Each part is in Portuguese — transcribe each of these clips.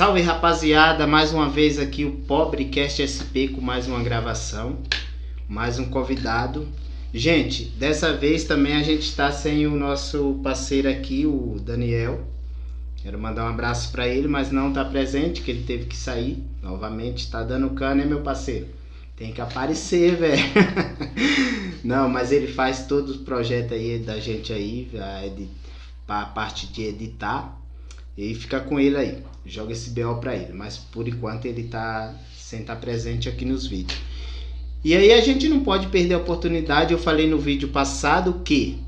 Salve, rapaziada, mais uma vez aqui o Pobrecast SP com mais uma gravação, mais um convidado. Gente, dessa vez também a gente está sem o nosso parceiro aqui, o Daniel. Quero mandar um abraço para ele, mas não está presente, que ele teve que sair novamente. Tá dando cano, hein, meu parceiro? Tem que aparecer, velho. Não, mas ele faz todo o projeto aí da gente aí, a parte de editar. E fica com ele aí, joga esse BO pra ele, mas por enquanto ele tá sem estar presente aqui nos vídeos. E aí a gente não pode perder a oportunidade. Eu falei no vídeo passado que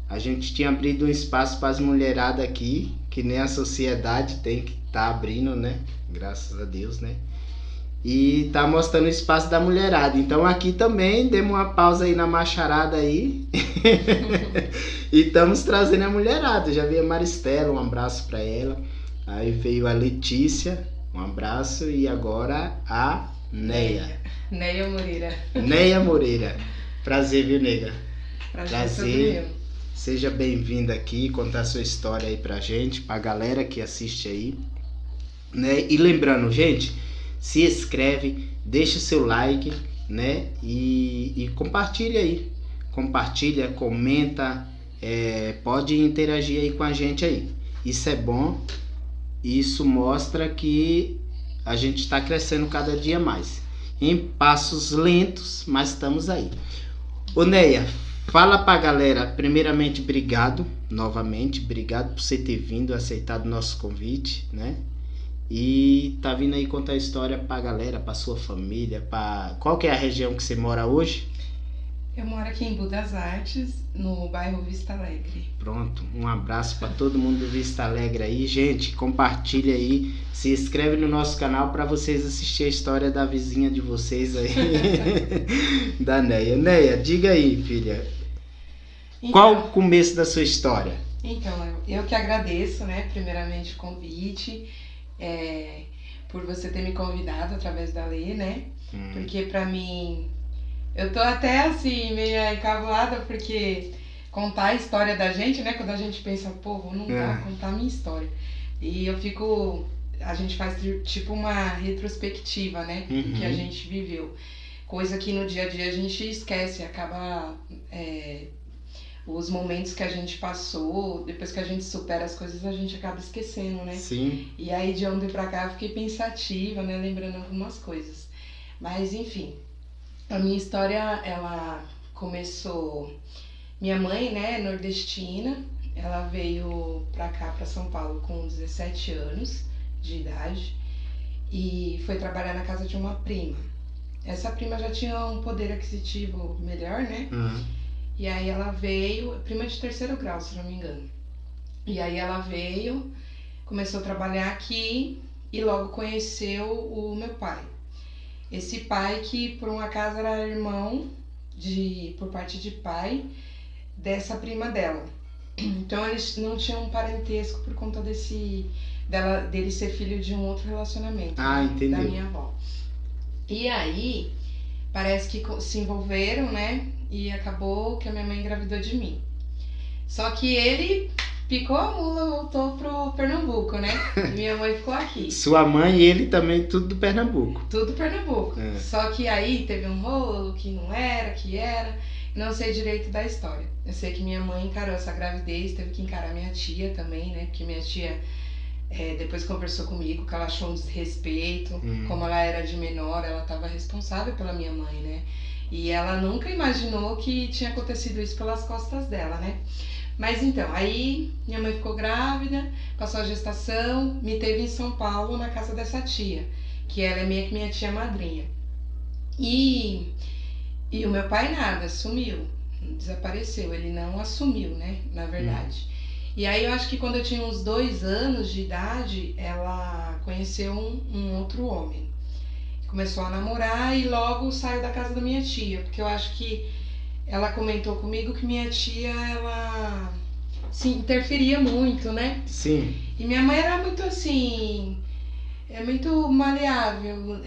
a gente tinha abrido um espaço para as mulheradas aqui, que nem a sociedade tem que tá abrindo, né? Graças a Deus, né? E tá mostrando o espaço da mulherada. Então aqui também demos uma pausa aí na macharada aí. E estamos trazendo a mulherada. Já veio a Maristela, um abraço para ela. Aí veio a Letícia, um abraço. E agora a Neia. Neia Moreira. Neia Moreira. Prazer, viu, nega? Prazer. Seja bem-vinda aqui, contar sua história aí pra gente, pra galera que assiste aí. Né? E lembrando, gente, se inscreve, deixa o seu like, né? E compartilha aí. Compartilha, comenta, pode interagir aí com a gente aí. Isso é bom, isso mostra que a gente está crescendo cada dia mais. Em passos lentos, mas estamos aí. Ô Neia, fala pra galera, primeiramente, obrigado, novamente, obrigado por você ter vindo, aceitado o nosso convite, né? E tá vindo aí contar a história pra galera, pra sua família, pra... Qual que é a região que você mora hoje? Eu moro aqui em Budas Artes, no bairro Vista Alegre. Pronto, um abraço pra todo mundo do Vista Alegre aí. Gente, compartilha aí, se inscreve no nosso canal pra vocês assistirem a história da vizinha de vocês aí, da Neia. Neia, diga aí, filha, Então, qual o começo da sua história? Então, eu que agradeço, né, primeiramente o convite, por você ter me convidado através da Lê, né? Porque pra mim, eu tô até assim, meio encabulada, porque contar a história da gente, né? Quando a gente pensa, pô, vou contar a minha história. E a gente faz tipo uma retrospectiva, né? Do que a gente viveu. Coisa que no dia a dia a gente esquece, acaba... os momentos que a gente passou, depois que a gente supera as coisas, a gente acaba esquecendo, né? Sim. E aí de ontem pra cá eu fiquei pensativa, né? Lembrando algumas coisas. Mas enfim, a minha história, ela começou... Minha mãe, né, nordestina, ela veio pra cá, pra São Paulo, com 17 anos de idade. E foi trabalhar na casa de uma prima. Essa prima já tinha um poder aquisitivo melhor, né? E aí ela veio, prima de 3º grau, se não me engano. E aí ela veio, começou a trabalhar aqui e logo conheceu o meu pai. Esse pai que por um acaso era irmão, por parte de pai, dessa prima dela. Então eles não tinham um parentesco por conta dele ser filho de um outro relacionamento, entendi. Da minha avó. E aí, parece que se envolveram, né? E acabou que a minha mãe engravidou de mim. Só que ele picou a mula, voltou pro Pernambuco, né? E minha mãe ficou aqui. Sua mãe e ele também, tudo do Pernambuco. Tudo Pernambuco. Só que aí teve um rolo que não era, que era. Não sei direito da história. Eu sei que minha mãe encarou essa gravidez, teve que encarar minha tia também, né? Porque minha tia... depois conversou comigo que ela achou um desrespeito. Como ela era de menor, ela estava responsável pela minha mãe, né? E ela nunca imaginou que tinha acontecido isso pelas costas dela, né? Mas então, aí minha mãe ficou grávida, passou a gestação, me teve em São Paulo, na casa dessa tia, que ela é meio que minha tia madrinha. E o meu pai nada, sumiu, desapareceu, ele não assumiu, né? Na verdade. E aí eu acho que quando eu tinha uns 2 anos de idade, ela conheceu um outro homem. Começou a namorar e logo saiu da casa da minha tia, porque eu acho que ela comentou comigo que minha tia, ela se interferia muito, né? Sim. E minha mãe era muito assim, muito maleável,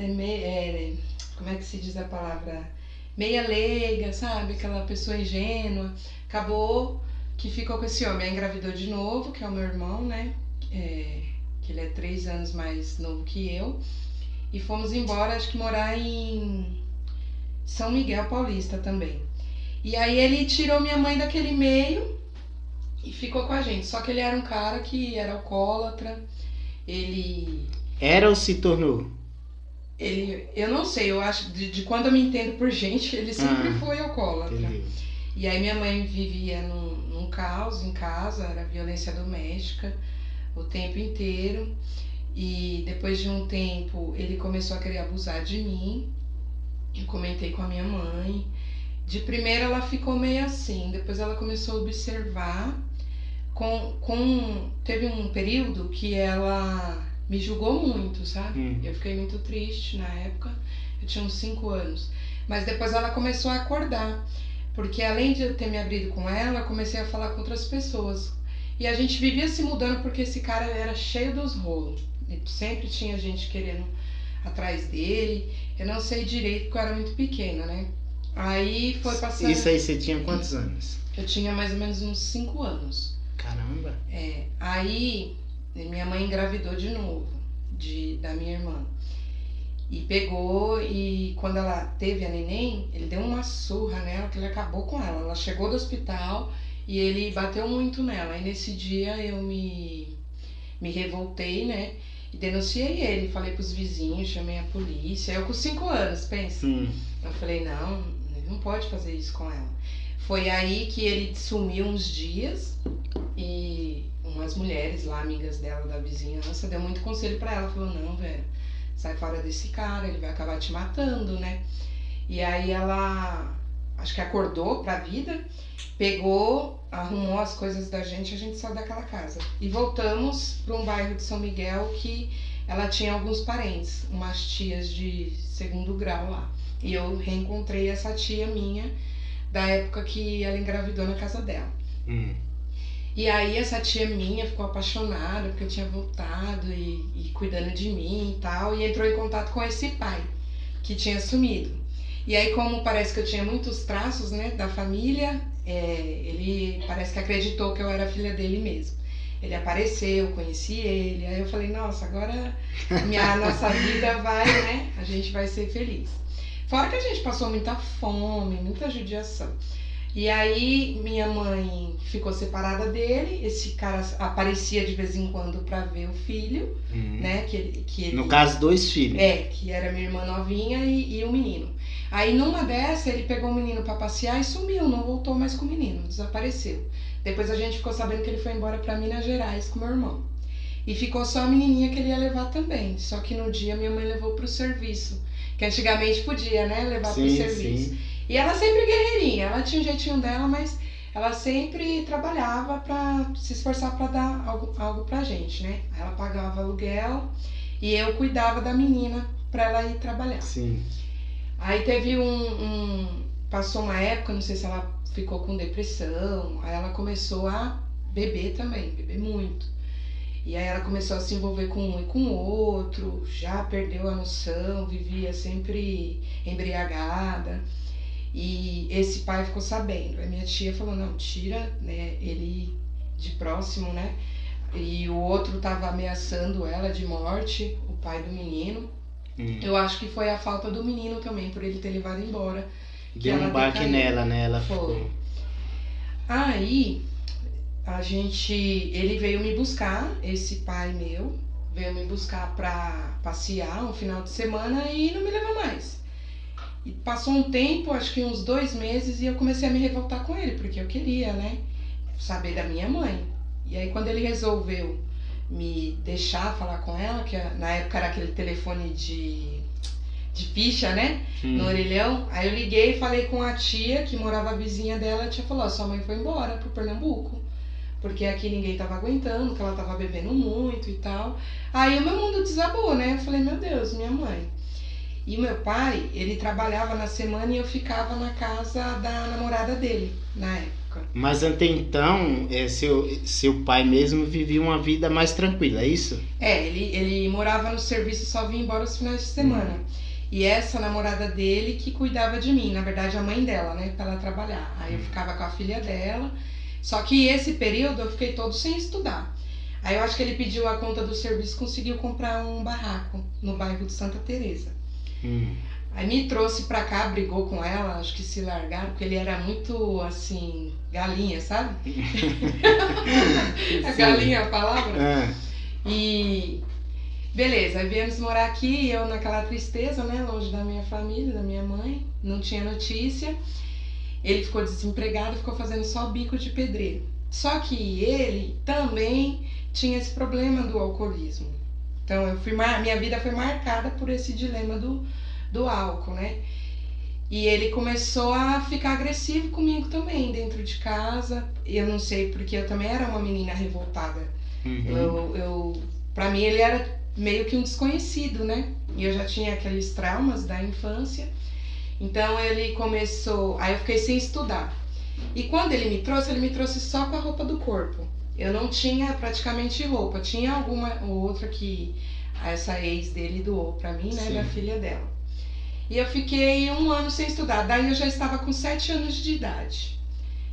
como é que se diz a palavra? Meia leiga, sabe? Aquela pessoa ingênua. Acabou que ficou com esse homem, aí engravidou de novo, que é o meu irmão, né? Que que ele é 3 anos mais novo que eu. E fomos embora, acho que morar em São Miguel Paulista também. E aí ele tirou minha mãe daquele meio e ficou com a gente. Só que ele era um cara que era alcoólatra. Ele... Era ou se tornou? Eu não sei, eu acho, de quando eu me entendo por gente, ele sempre foi alcoólatra. Entendi. E aí minha mãe vivia num caos em casa, era violência doméstica o tempo inteiro. E depois de um tempo ele começou a querer abusar de mim. Eu comentei com a minha mãe. De primeira ela ficou meio assim, depois ela começou a observar. Teve um período que ela me julgou muito, sabe? Eu fiquei muito triste na época, eu tinha uns 5 anos. Mas depois ela começou a acordar, porque além de eu ter me abrido com ela, eu comecei a falar com outras pessoas. E a gente vivia se mudando porque esse cara era cheio dos rolos. Sempre tinha gente querendo atrás dele. Eu não sei direito porque eu era muito pequena, né? Aí foi passando... Isso aí você tinha quantos anos? Eu tinha mais ou menos uns 5 anos. Caramba! Aí minha mãe engravidou de novo da minha irmã. E pegou e quando ela teve a neném, ele deu uma surra nela que ele acabou com ela. Ela chegou do hospital e ele bateu muito nela. Aí nesse dia eu me revoltei, né? E denunciei ele, falei pros vizinhos, chamei a polícia. Eu com 5 anos, pensa. Eu falei, não, ele não pode fazer isso com ela. Foi aí que ele sumiu uns dias e umas mulheres lá, amigas dela, da vizinhança, deu muito conselho pra ela. Falou, não, velho, sai fora desse cara, ele vai acabar te matando, né? E aí ela, acho que acordou pra vida, pegou, arrumou as coisas da gente, a gente saiu daquela casa. E voltamos pra um bairro de São Miguel que ela tinha alguns parentes, umas tias de 2º grau lá. E eu reencontrei essa tia minha da época que ela engravidou na casa dela. E aí essa tia minha ficou apaixonada porque eu tinha voltado e cuidando de mim e tal, e entrou em contato com esse pai que tinha sumido. E aí, como parece que eu tinha muitos traços, né, da família, ele parece que acreditou que eu era filha dele mesmo. Ele apareceu, conheci ele, aí eu falei, nossa, agora a nossa vida vai, né, a gente vai ser feliz. Fora que a gente passou muita fome, muita judiação. E aí minha mãe ficou separada dele, esse cara aparecia de vez em quando pra ver o filho, né? Que ele, no caso, 2 filhos. Que era minha irmã novinha e o menino. Aí numa dessa ele pegou o menino pra passear e sumiu, não voltou mais com o menino, desapareceu. Depois a gente ficou sabendo que ele foi embora pra Minas Gerais com meu irmão. E ficou só a menininha que ele ia levar também, só que no dia minha mãe levou pro serviço, que antigamente podia, né, levar pro serviço. Sim. E ela sempre guerreirinha, ela tinha um jeitinho dela, mas ela sempre trabalhava pra se esforçar pra dar algo pra gente, né? Ela pagava aluguel e eu cuidava da menina pra ela ir trabalhar. Sim. Aí teve passou uma época, não sei se ela ficou com depressão, aí ela começou a beber também, beber muito. E aí ela começou a se envolver com um e com o outro, já perdeu a noção, vivia sempre embriagada. E esse pai ficou sabendo. Aí minha tia falou, não, tira, né, ele de próximo, né? E o outro tava ameaçando ela de morte, o pai do menino. Eu acho que foi a falta do menino também, por ele ter levado embora. Deu um baque nela, né? Ela ficou... Aí, ele veio me buscar, esse pai meu, veio me buscar pra passear um final de semana e não me levou mais. E passou um tempo, acho que uns 2 meses, e eu comecei a me revoltar com ele, porque eu queria, né, saber da minha mãe. E aí quando ele resolveu me deixar falar com ela, que na época era aquele telefone de ficha, né, no orelhão, aí eu liguei e falei com a tia, que morava vizinha dela, a tia falou, sua mãe foi embora pro Pernambuco, porque aqui ninguém tava aguentando, que ela tava bebendo muito e tal. Aí o meu mundo desabou, né, eu falei, meu Deus, minha mãe. E o meu pai, ele trabalhava na semana e eu ficava na casa da namorada dele, na época. Mas até então, seu pai mesmo vivia uma vida mais tranquila, é isso? Ele morava no serviço e só vinha embora os finais de semana. E essa namorada dele que cuidava de mim, na verdade a mãe dela, né, pra ela trabalhar. Aí eu ficava com a filha dela, só que esse período eu fiquei todo sem estudar. Aí eu acho que ele pediu a conta do serviço, conseguiu comprar um barraco no bairro de Santa Teresa. Aí me trouxe pra cá, brigou com ela, acho que se largaram, porque ele era muito, assim, galinha, sabe? A galinha é a palavra? E beleza, aí viemos morar aqui, eu naquela tristeza, né, longe da minha família, da minha mãe, não tinha notícia. Ele ficou desempregado, ficou fazendo só bico de pedreiro. Só que ele também tinha esse problema do alcoolismo. Então minha vida foi marcada por esse dilema do álcool, né? E ele começou a ficar agressivo comigo também, dentro de casa. Eu não sei, porque eu também era uma menina revoltada. Pra mim ele era meio que um desconhecido, né? E eu já tinha aqueles traumas da infância. Então ele começou... Aí eu fiquei sem estudar. E quando ele me trouxe só com a roupa do corpo. Eu não tinha praticamente roupa. Tinha alguma outra que essa ex dele doou pra mim, né? Sim. Da filha dela. E eu fiquei 1 ano sem estudar. Daí eu já estava com 7 anos de idade.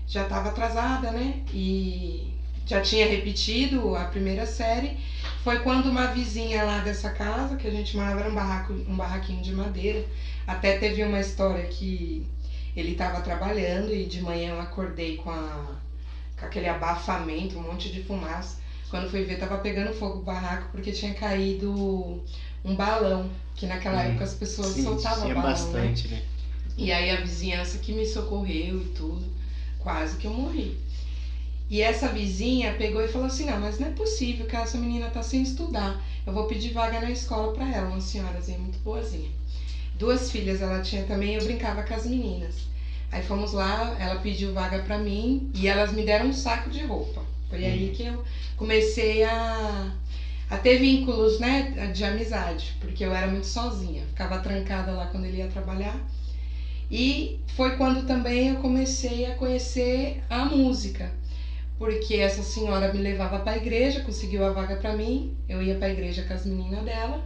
Já estava atrasada, né? E já tinha repetido a primeira série. Foi quando uma vizinha lá dessa casa, que a gente morava, era um barraquinho de madeira. Até teve uma história que ele estava trabalhando e de manhã eu acordei com aquele abafamento, um monte de fumaça. Quando fui ver, tava pegando fogo o barraco porque tinha caído um balão, que naquela época as pessoas soltavam balão, bastante, né? E aí a vizinhança que me socorreu e tudo, quase que eu morri. E essa vizinha pegou e falou assim, não, mas não é possível que essa menina tá sem estudar. Eu vou pedir vaga na escola pra ela, uma senhorazinha muito boazinha. 2 filhas ela tinha também, eu brincava com as meninas. Aí fomos lá, ela pediu vaga pra mim e elas me deram um saco de roupa. Foi aí que eu comecei a ter vínculos, né, de amizade, porque eu era muito sozinha, ficava trancada lá quando ele ia trabalhar. E foi quando também eu comecei a conhecer a música, porque essa senhora me levava para a igreja, conseguiu a vaga para mim, eu ia para a igreja com as meninas dela,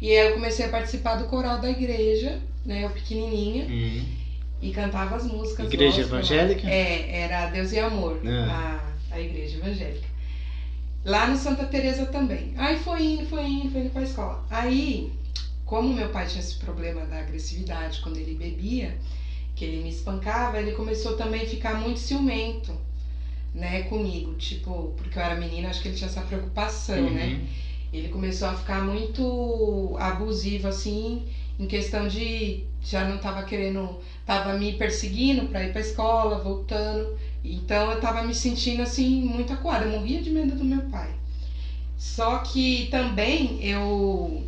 e aí eu comecei a participar do coral da igreja, né, eu pequenininha, e cantava as músicas. Igreja evangélica? Era Deus e Amor, a igreja evangélica. Lá no Santa Teresa também. Aí foi indo pra escola. Aí, como meu pai tinha esse problema da agressividade quando ele bebia, que ele me espancava, ele começou também a ficar muito ciumento, né, comigo. Tipo, porque eu era menina, acho que ele tinha essa preocupação, né? Ele começou a ficar muito abusivo, assim, em questão de já não tava querendo, tava me perseguindo pra ir pra escola, voltando. Então eu tava me sentindo assim muito acuada, eu morria de medo do meu pai. Só que também ao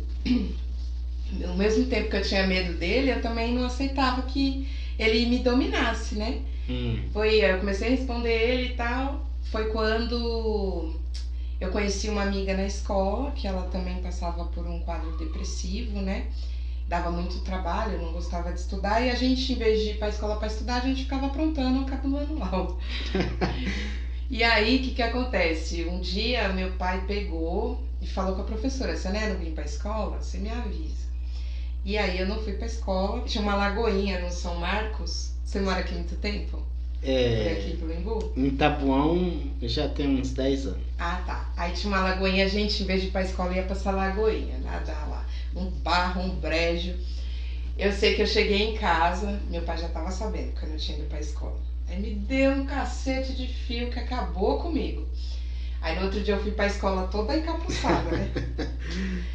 mesmo tempo que eu tinha medo dele, eu também não aceitava que ele me dominasse, né? Eu comecei a responder ele e tal. Foi quando eu conheci uma amiga na escola, que ela também passava por um quadro depressivo, né? Dava muito trabalho, eu não gostava de estudar, e a gente, em vez de ir pra escola para estudar, a gente ficava aprontando o manual. E aí, o que acontece? Um dia, meu pai pegou e falou com a professora, você não vir pra escola? Você me avisa. E aí, eu não fui pra escola, tinha uma lagoinha no São Marcos. Você mora aqui há muito tempo? Aqui em Embu? Em Itapuã, já tem uns 10 anos. Ah, tá. Aí tinha uma lagoinha, a gente, em vez de ir pra escola, ia pra essa lagoinha, nadar lá. Um barro, um brejo. Eu sei que eu cheguei em casa, meu pai já tava sabendo que eu não tinha ido pra escola. Aí me deu um cacete de fio que acabou comigo. Aí no outro dia eu fui pra escola toda encapuçada, né?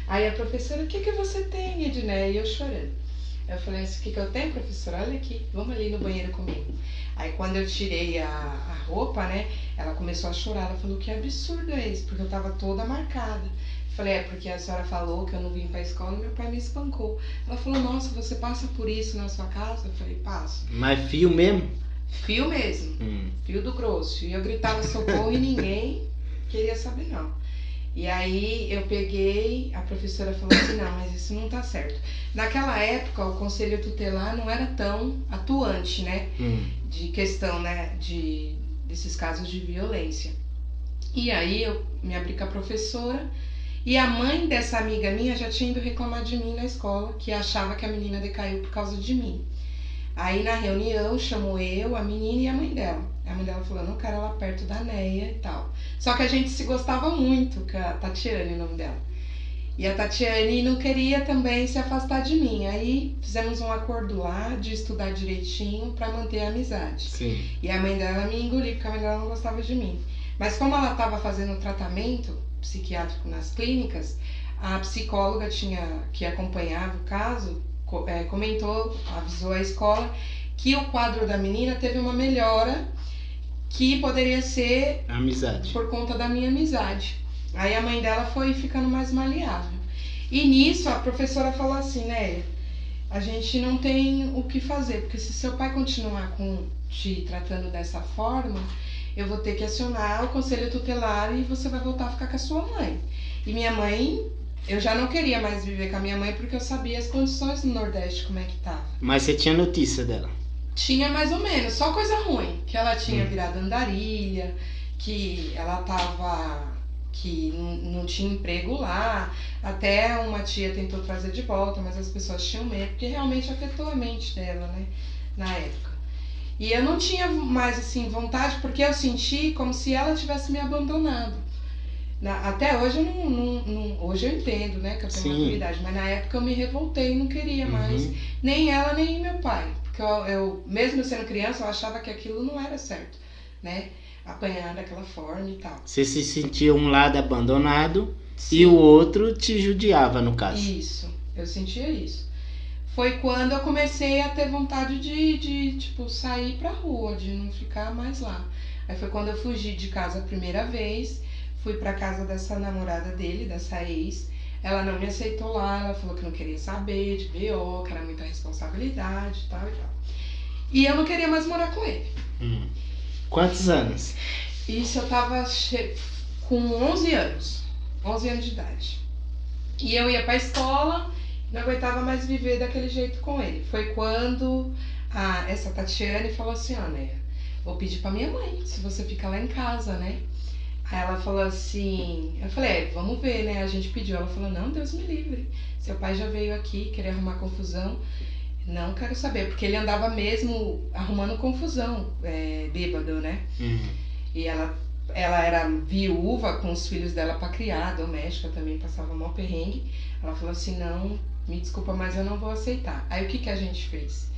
Aí a professora, o que você tem, Edné? E eu chorando. Eu falei assim, o que eu tenho, professora? Olha aqui, vamos ali no banheiro comigo. Aí quando eu tirei a roupa, né? Ela começou a chorar, ela falou, que absurdo é esse? Porque eu tava toda marcada. Falei, porque a senhora falou que eu não vim pra escola e meu pai me espancou. Ela falou, nossa, você passa por isso na sua casa? Eu falei, passo. Mas fio mesmo? Fio mesmo, fio do grosso. E eu gritava socorro e ninguém queria saber não. E aí eu peguei, a professora falou assim, não, mas isso não tá certo. Naquela época o conselho tutelar não era tão atuante, né? De questão, né, desses casos de violência. E aí eu me abri com a professora. E a mãe dessa amiga minha já tinha ido reclamar de mim na escola, que achava que a menina decaiu por causa de mim. Aí na reunião chamou eu, a menina e a mãe dela. A mãe dela falou, não quero ela perto da Neia e tal. Só que a gente se gostava muito, com a Tatiane, o nome dela. E a Tatiane não queria também se afastar de mim. Aí fizemos um acordo lá de estudar direitinho para manter a amizade. Sim. E a mãe dela me engoliu, porque a mãe dela não gostava de mim. Mas como ela estava fazendo tratamento psiquiátrico nas clínicas, a psicóloga que acompanhava o caso comentou, avisou a escola que o quadro da menina teve uma melhora que poderia ser amizade, por conta da minha amizade. Aí a mãe dela foi ficando mais maleável. E nisso a professora falou assim, né, a gente não tem o que fazer, porque se seu pai continuar te tratando dessa forma, eu vou ter que acionar o conselho tutelar e você vai voltar a ficar com a sua mãe. E minha mãe, eu já não queria mais viver com a minha mãe porque eu sabia as condições no Nordeste, como é que tava. Mas você tinha notícia dela? Tinha mais ou menos, só coisa ruim. Que ela tinha virado andarilha, que ela tava... que não tinha emprego lá. Até uma tia tentou trazer de volta, mas as pessoas tinham medo, porque realmente afetou a mente dela, né, na época. E eu não tinha mais, assim, vontade, porque eu senti como se ela tivesse me abandonado. Até hoje eu hoje eu entendo, né, que eu tenho maturidade, mas na época eu me revoltei e não queria mais, nem ela, nem meu pai. Porque eu, mesmo sendo criança, eu achava que aquilo não era certo, né? Apanhar daquela forma e tal. Você se sentia um lado abandonado. Sim. E o outro te judiava, no caso. Isso, eu sentia isso. Foi quando eu comecei a ter vontade de tipo, sair pra rua, de não ficar mais lá. Aí foi quando eu fugi de casa a primeira vez, fui pra casa dessa namorada dele, dessa ex. Ela não me aceitou lá, ela falou que não queria saber de BO, que era muita responsabilidade e tal e tal. E eu não queria mais morar com ele. Quantos anos? Isso eu tava com 11 anos. 11 anos de idade. E eu ia pra escola, não aguentava mais viver daquele jeito com ele. Foi quando essa Tatiane falou assim, né, vou pedir pra minha mãe, se você ficar lá em casa, né? Aí ela falou assim, eu falei, vamos ver, né? A gente pediu. Ela falou, não, Deus me livre. Seu pai já veio aqui querer arrumar confusão. Não quero saber, porque ele andava mesmo arrumando confusão, bêbado, né? E ela era viúva com os filhos dela pra criar, doméstica também, passava mal perrengue. Ela falou assim, não, me desculpa, mas eu não vou aceitar. Aí o que a gente fez?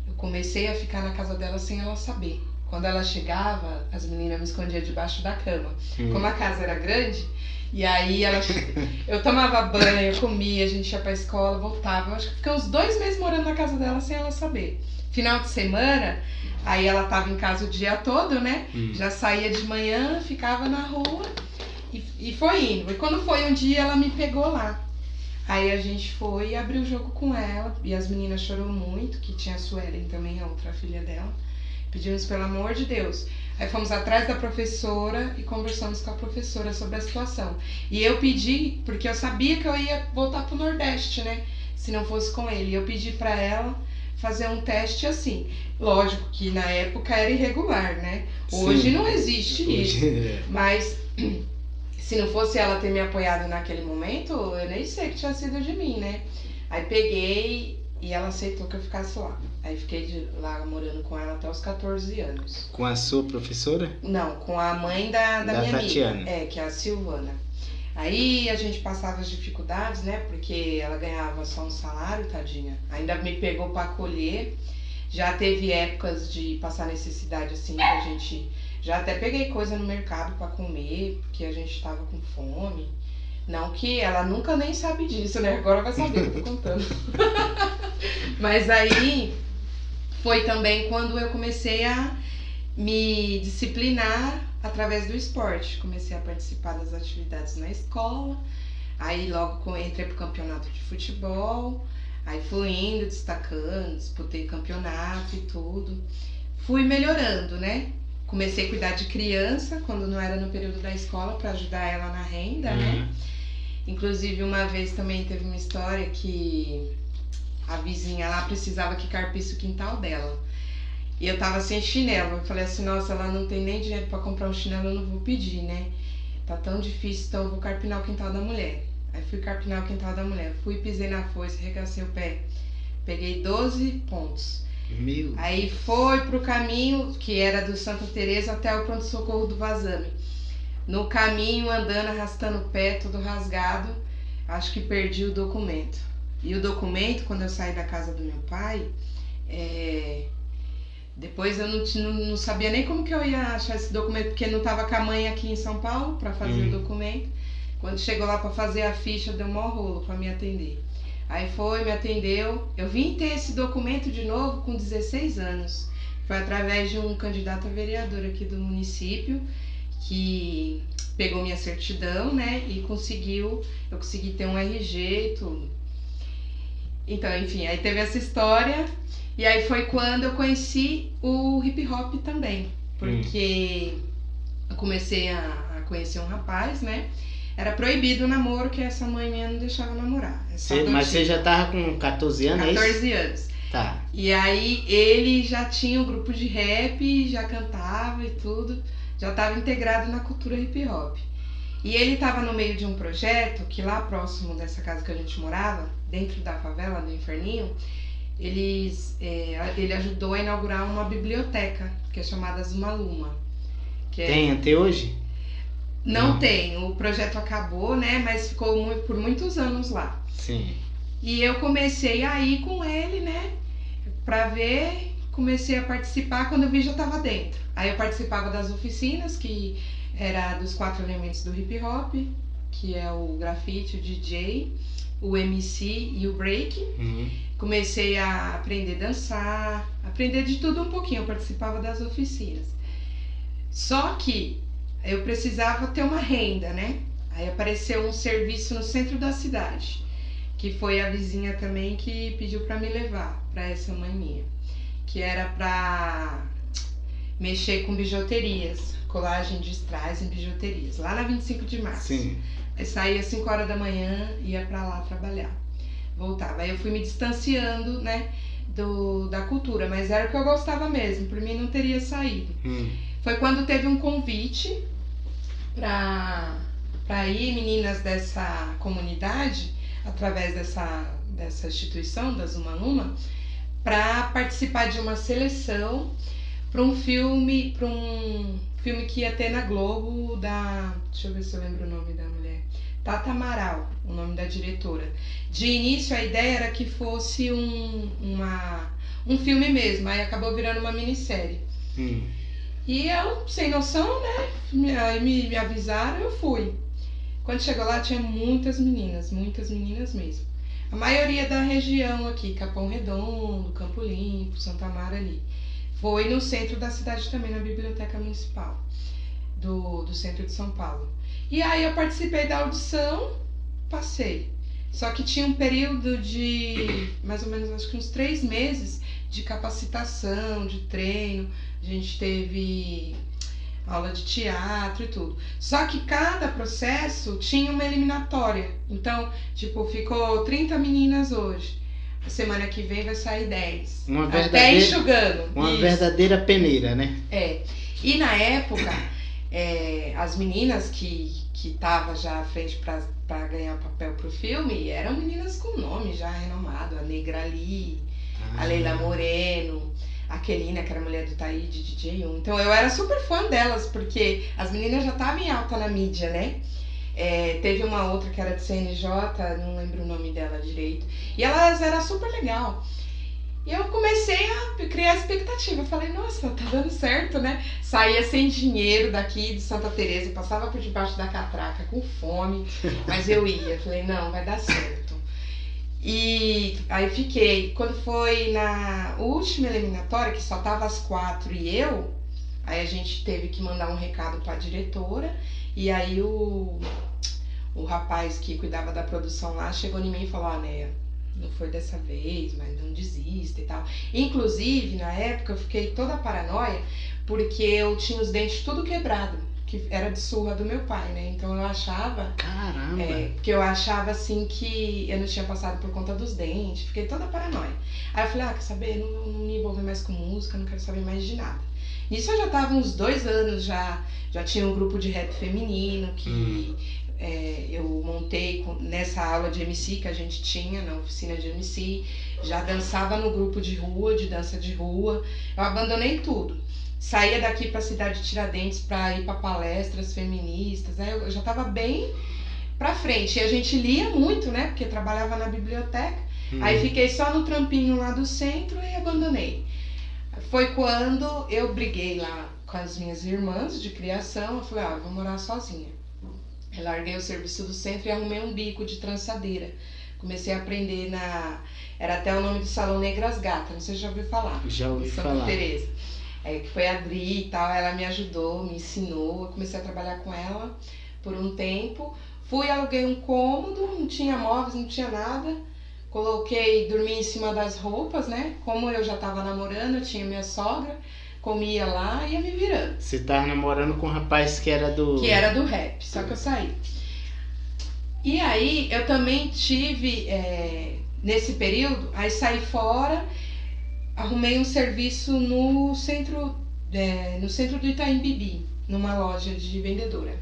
Eu comecei a ficar na casa dela sem ela saber. Quando ela chegava, as meninas me escondiam debaixo da cama. Como a casa era grande, e aí eu tomava banho, comia, a gente ia pra escola, voltava. Eu acho que fiquei uns 2 meses morando na casa dela sem ela saber. Final de semana, aí ela tava em casa o dia todo, né? Já saía de manhã, ficava na rua e foi indo. E quando foi um dia, ela me pegou lá. Aí a gente foi e abriu o jogo com ela. E as meninas choraram muito, que tinha a Suelen também, a outra filha dela. Pedimos pelo amor de Deus. Aí fomos atrás da professora e conversamos com a professora sobre a situação. E eu pedi, porque eu sabia que eu ia voltar pro Nordeste, né? Se não fosse com ele. Eu pedi pra ela fazer um teste assim. Lógico que na época era irregular, né? Hoje Sim. Não existe isso. Mas se não fosse ela ter me apoiado naquele momento, eu nem sei que tinha sido de mim, né? Aí peguei e ela aceitou que eu ficasse lá. Aí fiquei lá morando com ela até os 14 anos. Com a sua professora? Não, com a mãe da minha Tatiana. amiga. Que é a Silvana. Aí a gente passava as dificuldades, né? Porque ela ganhava só um salário, tadinha. Ainda me pegou pra acolher. Já teve épocas de passar necessidade, assim, que a gente... Já até peguei coisa no mercado pra comer, porque a gente tava com fome. Não que ela nunca nem sabe disso, né? Agora vai saber, eu tô contando. Mas aí foi também quando eu comecei a me disciplinar através do esporte. Comecei a participar das atividades na escola. Aí logo entrei pro campeonato de futebol. Aí fui indo, destacando, disputei campeonato e tudo. Fui melhorando, né? Comecei a cuidar de criança quando não era no período da escola para ajudar ela na renda, né? Inclusive uma vez também teve uma história que a vizinha lá precisava que carpisse o quintal dela. E eu tava sem chinelo. Eu falei assim, nossa, ela não tem nem dinheiro para comprar um chinelo, eu não vou pedir, né? Tá tão difícil, então eu vou carpinar o quintal da mulher. Aí fui carpinar o quintal da mulher. Fui, pisei na foice, regacei o pé. Peguei 12 pontos. Aí foi pro caminho, que era do Santa Teresa até o pronto-socorro do Vazame. No caminho, andando, arrastando o pé, todo rasgado, acho que perdi o documento. E o documento, quando eu saí da casa do meu pai, depois eu não sabia nem como que eu ia achar esse documento, porque não tava com a mãe aqui em São Paulo para fazer o documento. Quando chegou lá para fazer a ficha, deu mó rolo para me atender. Aí me atendeu. Eu vim ter esse documento de novo com 16 anos. Foi através de um candidato a vereador aqui do município, que pegou minha certidão, né, e eu consegui ter um RG e tudo. Então, enfim, aí teve essa história, e aí foi quando eu conheci o hip hop também, porque eu comecei a conhecer um rapaz, né, era proibido o namoro, que essa mãe minha não deixava namorar. Mas você já tava com 14 anos, 14 anos. Tá. E aí ele já tinha um grupo de rap, já cantava e tudo, já estava integrado na cultura hip hop. E ele estava no meio de um projeto que lá próximo dessa casa que a gente morava, dentro da favela, do Inferninho, ele ajudou a inaugurar uma biblioteca, que é chamada Zumaluma. Tem até hoje? Não tem, o projeto acabou, né, mas ficou por muitos anos lá. Sim. E eu comecei a ir com ele, né, pra ver, comecei a participar, quando eu vi já estava dentro. Aí eu participava das oficinas, que era dos 4 elementos do hip hop, que é o grafite, o DJ, o MC e o break. Comecei a aprender a dançar, aprender de tudo um pouquinho, eu participava das oficinas. Só que eu precisava ter uma renda, né? Aí apareceu um serviço no centro da cidade, que foi a vizinha também que pediu para me levar para essa mãe minha, que era para mexer com bijuterias, colagem de strass em bijuterias, lá na 25 de março. Sim. Aí saía às 5 horas da manhã, ia para lá trabalhar, voltava. Aí eu fui me distanciando, né, da cultura, mas era o que eu gostava mesmo, por mim não teria saído. Foi quando teve um convite para ir meninas dessa comunidade, através dessa instituição, da Zumaluma, para participar de uma seleção para um filme que ia ter na Globo deixa eu ver se eu lembro o nome da mulher, Tata Amaral, o nome da diretora. De início a ideia era que fosse um filme mesmo, aí acabou virando uma minissérie. E eu, sem noção, né, aí me avisaram, eu fui. Quando chegou lá tinha muitas meninas mesmo. A maioria da região aqui, Capão Redondo, Campo Limpo, Santa Amaro ali. Foi no centro da cidade também, na Biblioteca Municipal do centro de São Paulo. E aí eu participei da audição, passei. Só que tinha um período de mais ou menos, acho que uns 3 meses de capacitação, de treino. A gente teve aula de teatro e tudo. Só que cada processo tinha uma eliminatória. Então, tipo, ficou 30 meninas hoje. A semana que vem vai sair 10. Até enxugando. Uma verdadeira peneira, né? E na época, as meninas que estavam já à frente para ganhar papel pro filme eram meninas com nome já renomado. A Negra Ali, a Leila Moreno, a Kelina, que era mulher do Taíde, DJ1. Então eu era super fã delas, porque as meninas já estavam em alta na mídia, né? Teve uma outra que era de CNJ, não lembro o nome dela direito. E elas eram super legal. E eu comecei a criar expectativa. Eu falei, nossa, tá dando certo, né? Saía sem dinheiro daqui de Santa Teresa, passava por debaixo da catraca com fome, mas eu ia. Falei, não, vai dar certo. E aí fiquei. Quando foi na última eliminatória, que só tava as 4 e eu, aí a gente teve que mandar um recado pra diretora. E aí o rapaz que cuidava da produção lá chegou em mim e falou, Néia, não foi dessa vez, mas não desista e tal. Inclusive, na época, eu fiquei toda paranoia, porque eu tinha os dentes tudo quebrado, que era de surra do meu pai, né? Então eu achava... Caramba! Porque eu achava, assim, que eu não tinha passado por conta dos dentes, fiquei toda paranoia. Aí eu falei, quer saber, não me envolver mais com música, não quero saber mais de nada. Nisso eu já tava uns 2 anos, já tinha um grupo de rap feminino, que eu montei nessa aula de MC que a gente tinha, na oficina de MC, já dançava no grupo de rua, de dança de rua. Eu abandonei tudo. Saía daqui para a cidade de Tiradentes para ir para palestras feministas, né? Eu já estava bem para frente. E a gente lia muito, né? Porque trabalhava na biblioteca. Aí fiquei só no trampinho lá do centro e abandonei. Foi quando eu briguei lá com as minhas irmãs de criação. Eu falei, eu vou morar sozinha. Eu larguei o serviço do centro e arrumei um bico de trançadeira. Comecei a aprender era até o nome do salão Negras Gatas, não sei se já ouviu falar. Já ouvi Santa falar. Teresa. Que foi a Adri e tal, ela me ajudou, me ensinou. Eu comecei a trabalhar com ela por um tempo. Aluguei um cômodo, não tinha móveis, não tinha nada. Dormi em cima das roupas, né? Como eu já tava namorando, eu tinha minha sogra. Comia lá e ia me virando. Você tava namorando com um rapaz que era do... Que era do rap, só que eu saí. E aí, eu também tive, nesse período, aí saí fora, arrumei um serviço no centro do Itaim Bibi, numa loja de vendedora.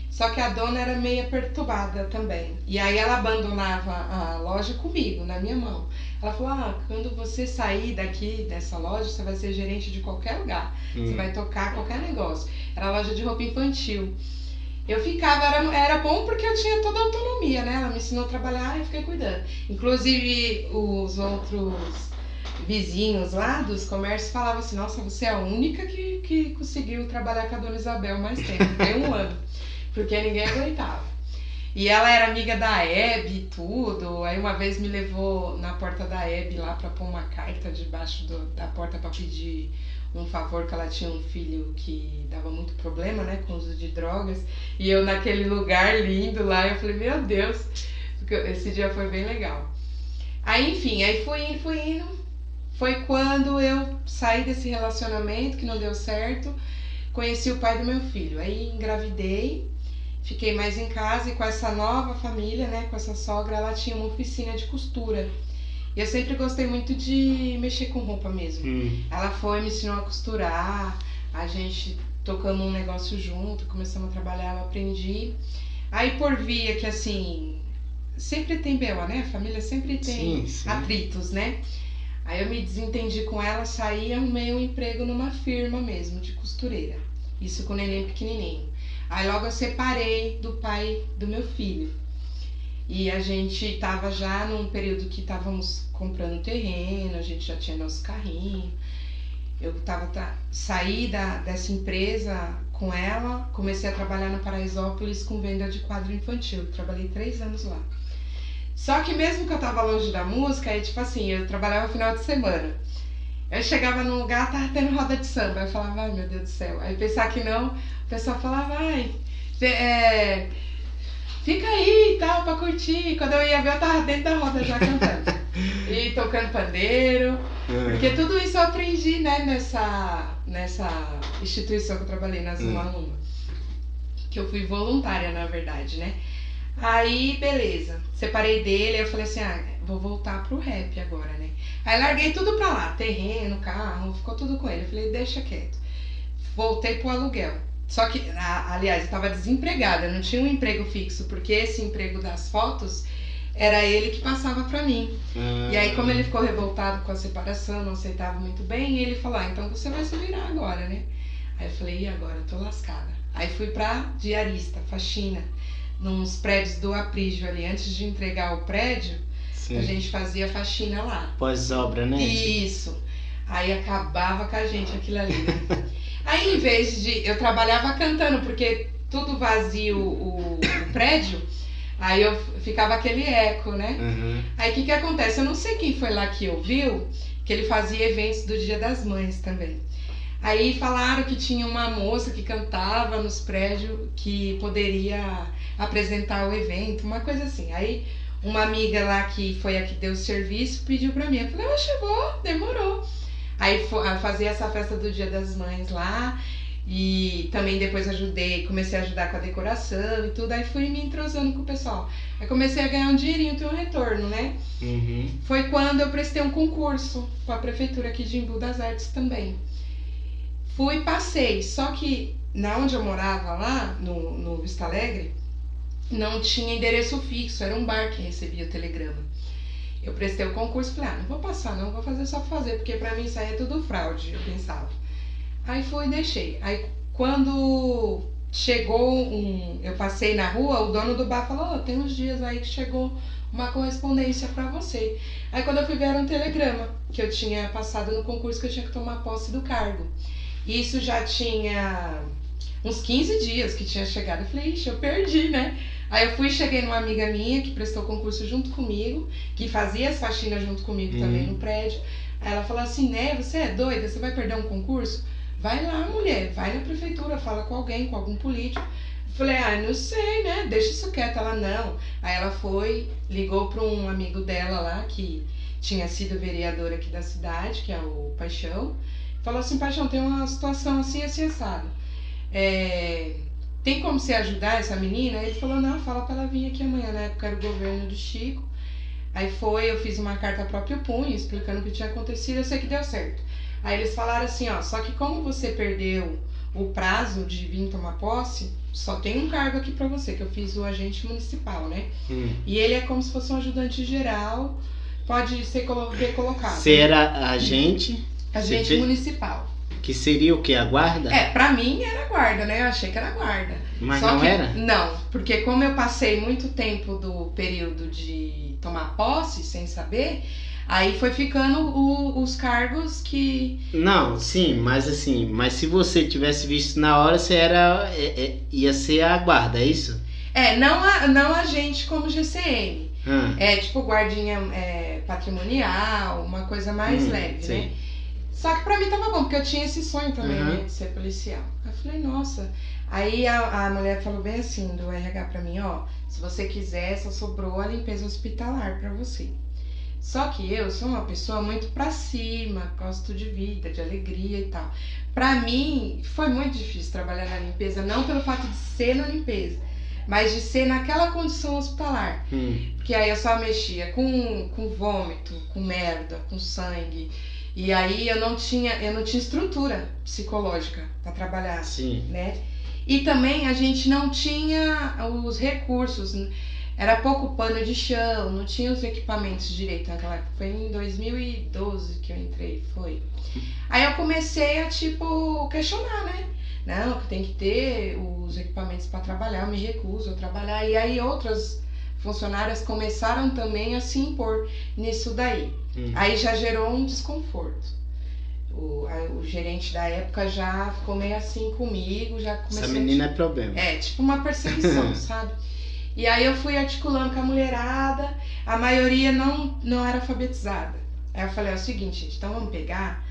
Só que a dona era meio perturbada também. E aí ela abandonava a loja comigo, na minha mão. Ela falou, quando você sair daqui dessa loja, você vai ser gerente de qualquer lugar. Você vai tocar qualquer negócio. Era loja de roupa infantil. Eu ficava, era bom porque eu tinha toda a autonomia, né? Ela me ensinou a trabalhar e fiquei cuidando. Inclusive, os outros vizinhos lá dos comércios falavam assim, nossa, você é a única que conseguiu trabalhar com a dona Isabel mais tempo. Fiquei 1 ano. Porque ninguém aguentava. E ela era amiga da Hebe e tudo. Aí uma vez me levou na porta da Hebe lá pra pôr uma carta debaixo da porta pra pedir um favor, que ela tinha um filho que dava muito problema, né, com o uso de drogas. E eu naquele lugar lindo lá, eu falei, meu Deus, esse dia foi bem legal. Aí enfim, aí fui indo. Foi quando eu saí desse relacionamento que não deu certo. Conheci o pai do meu filho. Aí engravidei. Fiquei mais em casa e com essa nova família, né, com essa sogra, ela tinha uma oficina de costura. E eu sempre gostei muito de mexer com roupa mesmo. Ela me ensinou a costurar, a gente tocamos um negócio junto, começamos a trabalhar, eu aprendi. Aí por via que assim, sempre tem BO, né, a família sempre tem atritos, né. Aí eu me desentendi com ela, saí e arrumei um emprego numa firma mesmo, de costureira. Isso com o neném pequenininho. Aí logo eu separei do pai do meu filho. E a gente tava já num período que estávamos comprando terreno, a gente já tinha nosso carrinho. Eu saí dessa empresa com ela, comecei a trabalhar na Paraisópolis com venda de quadro infantil. Trabalhei 3 anos lá. Só que mesmo que eu tava longe da música, aí tipo assim, eu trabalhava no final de semana. Eu chegava num lugar, tava tendo roda de samba. Eu falava, ai meu Deus do céu. Aí pensar que não, o pessoal falava, fica aí e tal, pra curtir. Quando eu ia ver, eu tava dentro da roda já cantando. E tocando pandeiro. Porque tudo isso eu aprendi, né, nessa instituição que eu trabalhei, na Zuma Luma. Que eu fui voluntária, na verdade, né. Aí, beleza. Separei dele, aí eu falei assim, vou voltar pro rap agora, né. Aí larguei tudo pra lá, terreno, carro, ficou tudo com ele. Eu falei, deixa quieto. Voltei pro aluguel. Só que, aliás, eu tava desempregada, eu não tinha um emprego fixo, porque esse emprego das fotos era ele que passava pra mim. E aí, como ele ficou revoltado com a separação, não aceitava muito bem, ele falou, então você vai se virar agora, né? Aí eu falei, e agora? Eu tô lascada. Aí fui pra diarista, faxina, nos prédios do Aprígio ali. Antes de entregar o prédio, a gente fazia faxina lá. Pós-obra, né? Isso. Aí acabava com a gente aquilo ali, né? Aí, em vez de... Eu trabalhava cantando, porque tudo vazio o prédio, aí eu ficava aquele eco, né? Aí, o que acontece? Eu não sei quem foi lá que ouviu, que ele fazia eventos do Dia das Mães também. Aí, falaram que tinha uma moça que cantava nos prédios que poderia apresentar o evento, uma coisa assim. Aí, uma amiga lá que foi a que deu o serviço pediu pra mim. Eu falei, chegou, demorou. Aí fazia essa festa do Dia das Mães lá e também depois comecei a ajudar com a decoração e tudo. Aí fui me entrosando com o pessoal. Aí comecei a ganhar um dinheirinho, ter um retorno, né? Foi quando eu prestei um concurso com a prefeitura aqui de Embu das Artes também. Passei, só que na onde eu morava lá, no Vista Alegre, não tinha endereço fixo, era um bar que recebia o telegrama. Eu prestei o concurso e falei, não vou passar não, vou fazer só pra fazer, porque pra mim isso aí é tudo fraude, eu pensava. Aí fui e deixei. Aí quando chegou eu passei na rua, o dono do bar falou, tem uns dias aí que chegou uma correspondência pra você. Aí quando eu fui ver era um telegrama, que eu tinha passado no concurso, que eu tinha que tomar posse do cargo. E isso já tinha uns 15 dias que tinha chegado. Eu falei, ixi, eu perdi, né? Aí eu cheguei numa amiga minha que prestou concurso junto comigo, que fazia as faxinas junto comigo também no prédio. Aí ela falou assim, né, você é doida? Você vai perder um concurso? Vai lá, mulher, vai na prefeitura, fala com alguém, com algum político. Eu falei, não sei, né, deixa isso quieto. Ela, não. Aí ela ligou para um amigo dela lá, que tinha sido vereador aqui da cidade, que é o Paixão. Falou assim, Paixão, tem uma situação assim, assado. Tem como você ajudar essa menina? Ele falou, não, fala pra ela vir aqui amanhã. Na época era o governo do Chico. Aí eu fiz uma carta a próprio punho, explicando o que tinha acontecido, eu sei que deu certo. Aí eles falaram assim, só que como você perdeu o prazo de vir tomar posse, só tem um cargo aqui pra você, que eu fiz o agente municipal, né? E ele é como se fosse um ajudante geral, pode ser recolocado. Você era agente? Agente municipal. Que seria o quê? A guarda? Pra mim era guarda, né? Eu achei que era guarda. Mas não era? Não, porque como eu passei muito tempo do período de tomar posse, sem saber, aí foi ficando os cargos que... Não, sim, mas se você tivesse visto na hora, você ia ser a guarda, é isso? Não agente como GCM. Tipo guardinha patrimonial, uma coisa mais leve, sim, né? Só que pra mim tava bom, porque eu tinha esse sonho também, né, de ser policial. Aí eu falei, nossa. Aí a mulher falou bem assim, do RH pra mim, se você quiser, só sobrou a limpeza hospitalar pra você. Só que eu sou uma pessoa muito pra cima, gosto de vida, de alegria e tal. Pra mim, foi muito difícil trabalhar na limpeza, não pelo fato de ser na limpeza, mas de ser naquela condição hospitalar. Porque aí eu só mexia com vômito, com merda, com sangue. E aí eu não tinha estrutura psicológica para trabalhar, sim, né? E também a gente não tinha os recursos, era pouco pano de chão, não tinha os equipamentos direito naquela época. Foi em 2012 que eu entrei, foi. Aí eu comecei a, questionar, né? Não, tem que ter os equipamentos para trabalhar, eu me recuso a trabalhar. E aí outras funcionárias começaram também a se impor nisso daí. Aí já gerou um desconforto. O gerente da época já ficou meio assim comigo, já começou... Essa menina é problema. Tipo uma perseguição, sabe? E aí eu fui articulando com a mulherada, a maioria não era alfabetizada. Aí eu falei, é o seguinte, gente, então vamos pegar,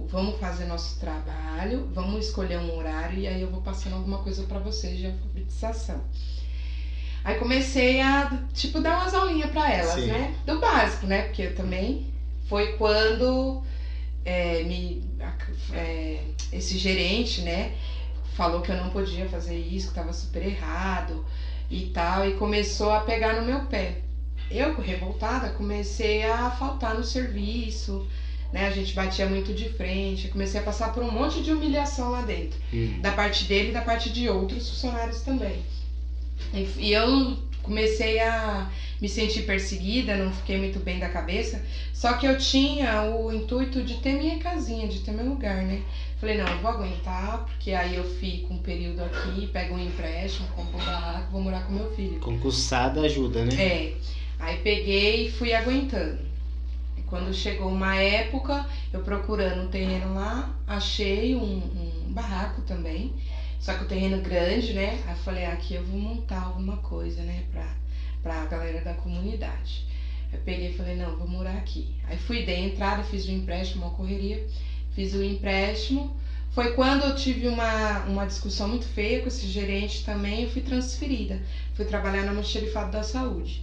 vamos fazer nosso trabalho, vamos escolher um horário e aí eu vou passando alguma coisa pra vocês de alfabetização. Aí comecei a, dar umas aulinhas pra elas, sim, né? Do básico, né? Porque eu também... Foi quando esse gerente, né? Falou que eu não podia fazer isso, que tava super errado e tal. E começou a pegar no meu pé. Eu, revoltada, comecei a faltar no serviço, né? A gente batia muito de frente. Comecei a passar por um monte de humilhação lá dentro. Da parte dele e da parte de outros funcionários também. E eu comecei a me sentir perseguida, não fiquei muito bem da cabeça, só que eu tinha o intuito de ter minha casinha, de ter meu lugar, né? Falei, não, eu vou aguentar, porque aí eu fico um período aqui, pego um empréstimo, compro um barraco, vou morar com meu filho. Concursada ajuda, né? Aí peguei e fui aguentando. E quando chegou uma época, eu procurando um terreno lá, achei um barraco também, só que o terreno grande, né? Aí eu falei, aqui eu vou montar alguma coisa, né? Pra galera da comunidade. Eu peguei e falei, não, vou morar aqui. Aí dei a entrada, fiz o empréstimo, uma correria. Fiz o empréstimo. Foi quando eu tive uma discussão muito feia com esse gerente também. Eu fui transferida. Fui trabalhar no Almoxarifado da Saúde.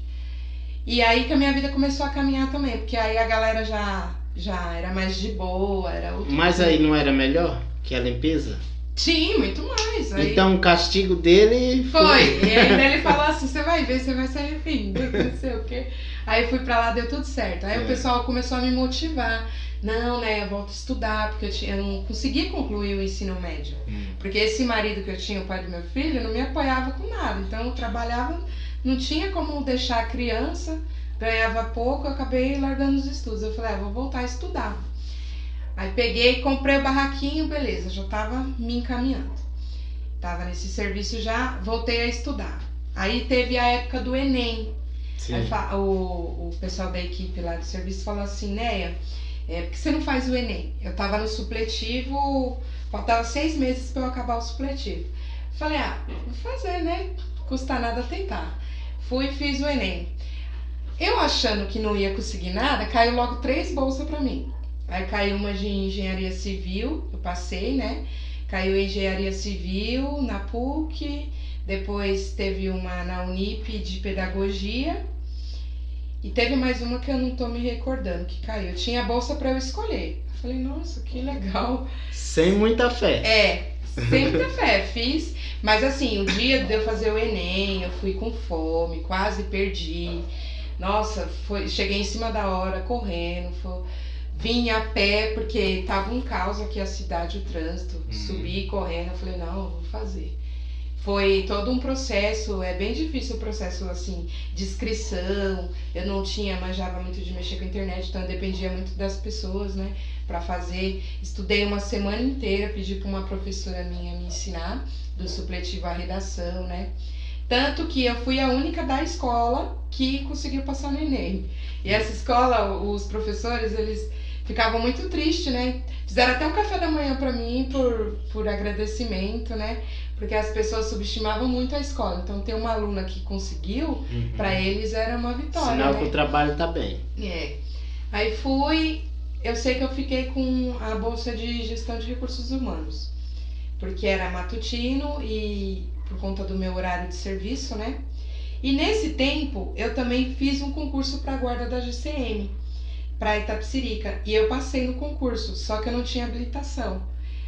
E aí que a minha vida começou a caminhar também. Porque aí a galera já era mais de boa. Era outro. Mas aí não era melhor que a limpeza? Sim, muito mais. Aí... Então o castigo dele foi. E ainda ele falou assim, você vai ver, você vai se arrepender, não sei o quê. Aí fui pra lá, deu tudo certo. Aí o pessoal começou a me motivar. Não, né, eu volto a estudar, porque eu não conseguia concluir o ensino médio. Porque esse marido que eu tinha, o pai do meu filho, não me apoiava com nada. Então eu trabalhava, não tinha como deixar a criança, ganhava pouco, eu acabei largando os estudos. Eu falei, vou voltar a estudar. Aí peguei, comprei o barraquinho, beleza, já tava me encaminhando. Tava nesse serviço já, voltei a estudar. Aí teve a época do Enem. Aí, o pessoal da equipe lá do serviço falou assim, Neia, por que você não faz o Enem? Eu tava no supletivo, faltava 6 meses pra eu acabar o supletivo. Falei, vou fazer, né? Custa nada tentar. Fui e fiz o Enem. Eu achando que não ia conseguir nada, caiu logo 3 bolsas pra mim. Aí caiu uma de engenharia civil, eu passei, né? Caiu engenharia civil na PUC, depois teve uma na Unip de pedagogia e teve mais uma que eu não tô me recordando que caiu. Tinha bolsa pra eu escolher. Eu falei, nossa, que legal. Sem muita fé. Sem muita fé, fiz. Mas assim, o dia de eu fazer o Enem, eu fui com fome, quase perdi. Nossa, cheguei em cima da hora, correndo, vim a pé, porque tava um caos aqui a cidade, o trânsito. Subi correndo, eu falei, não, eu vou fazer. Foi todo um processo, é bem difícil o processo, assim, de inscrição. Eu não manjava muito de mexer com a internet, então eu dependia muito das pessoas, né, pra fazer. Estudei uma semana inteira, pedi pra uma professora minha me ensinar, do supletivo à redação, né. Tanto que eu fui a única da escola que conseguiu passar no Enem. E essa escola, os professores, eles ficavam muito tristes, né? Fizeram até um café da manhã pra mim por agradecimento, né? Porque as pessoas subestimavam muito a escola. Então, ter uma aluna que conseguiu, pra eles era uma vitória, sinal, né? Que o trabalho tá bem. Aí fui, eu sei que eu fiquei com a bolsa de gestão de recursos humanos. Porque era matutino e por conta do meu horário de serviço, né? E nesse tempo, eu também fiz um concurso pra guarda da GCM, pra Itapecerica. E eu passei no concurso, só que eu não tinha habilitação.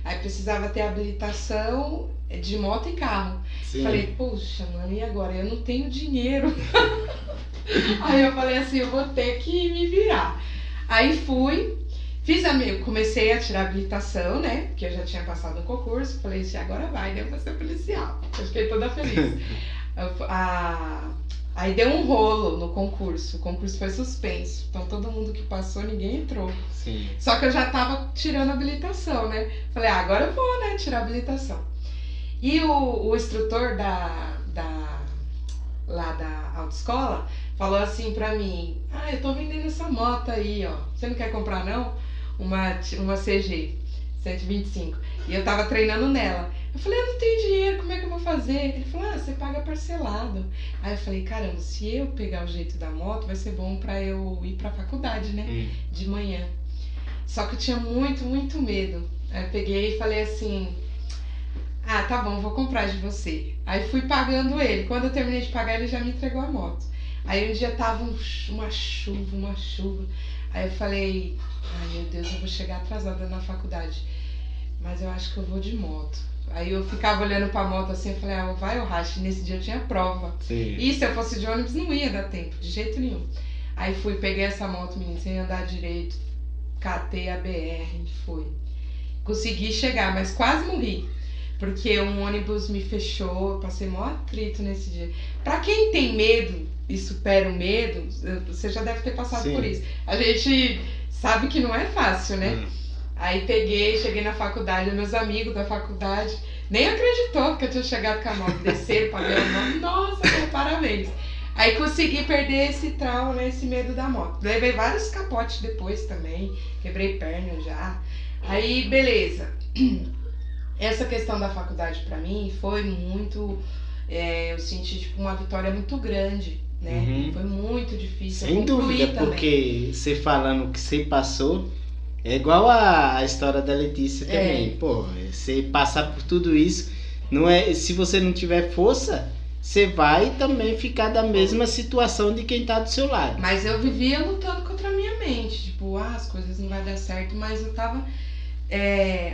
Aí precisava ter habilitação de moto e carro. Sim. Falei, poxa, mano, e agora? Eu não tenho dinheiro. Aí eu falei assim, eu vou ter que me virar. Aí fui, comecei a tirar habilitação, né? Porque eu já tinha passado no concurso. Falei assim, agora vai, né? Eu vou ser policial. Eu fiquei toda feliz. Aí deu um rolo no concurso. O concurso foi suspenso. Então todo mundo que passou, ninguém entrou. Sim. Só que eu já tava tirando habilitação, né? Falei, agora eu vou, né? Tirar habilitação. E o instrutor lá da autoescola falou assim pra mim, eu tô vendendo essa moto aí, ó. Você não quer comprar, não? Uma CG 125. E eu tava treinando nela. Eu falei, eu não tenho dinheiro, como é que eu vou fazer? Ele falou, você paga parcelado. Aí eu falei, caramba, se eu pegar o jeito da moto, vai ser bom pra eu ir pra faculdade, né? De manhã. Só que eu tinha muito, muito medo. Aí eu peguei e falei assim, tá bom, vou comprar de você. Aí fui pagando ele. Quando eu terminei de pagar, ele já me entregou a moto. Aí um dia tava uma chuva. Aí eu falei, meu Deus, eu vou chegar atrasada na faculdade. Mas eu acho que eu vou de moto. Aí eu ficava olhando pra moto assim, eu falei, vai ou racha. E nesse dia eu tinha prova. Sim. E se eu fosse de ônibus, não ia dar tempo, de jeito nenhum. Aí peguei essa moto, menina, sem andar direito. Catei a BR, fui. Consegui chegar, mas quase morri. Porque um ônibus me fechou, eu passei mó atrito nesse dia. Pra quem tem medo e supera o medo, você já deve ter passado por isso. A gente sabe que não é fácil, né? Aí cheguei na faculdade, meus amigos da faculdade nem acreditou que eu tinha chegado com a moto. Desceram, paguei a moto, nossa, parabéns. Aí consegui perder esse trauma, né, esse medo da moto. Levei vários capotes depois também, quebrei perna já. Aí, beleza. Essa questão da faculdade pra mim foi muito... eu senti uma vitória muito grande, né? Foi muito difícil. Sem dúvida, também. Porque você falando que você passou... É igual a história da Letícia também. Pô, você passar por tudo isso, não é, se você não tiver força, você vai também ficar da mesma situação de quem tá do seu lado. Mas eu vivia lutando contra a minha mente. Tipo, as coisas não vai dar certo, mas eu tava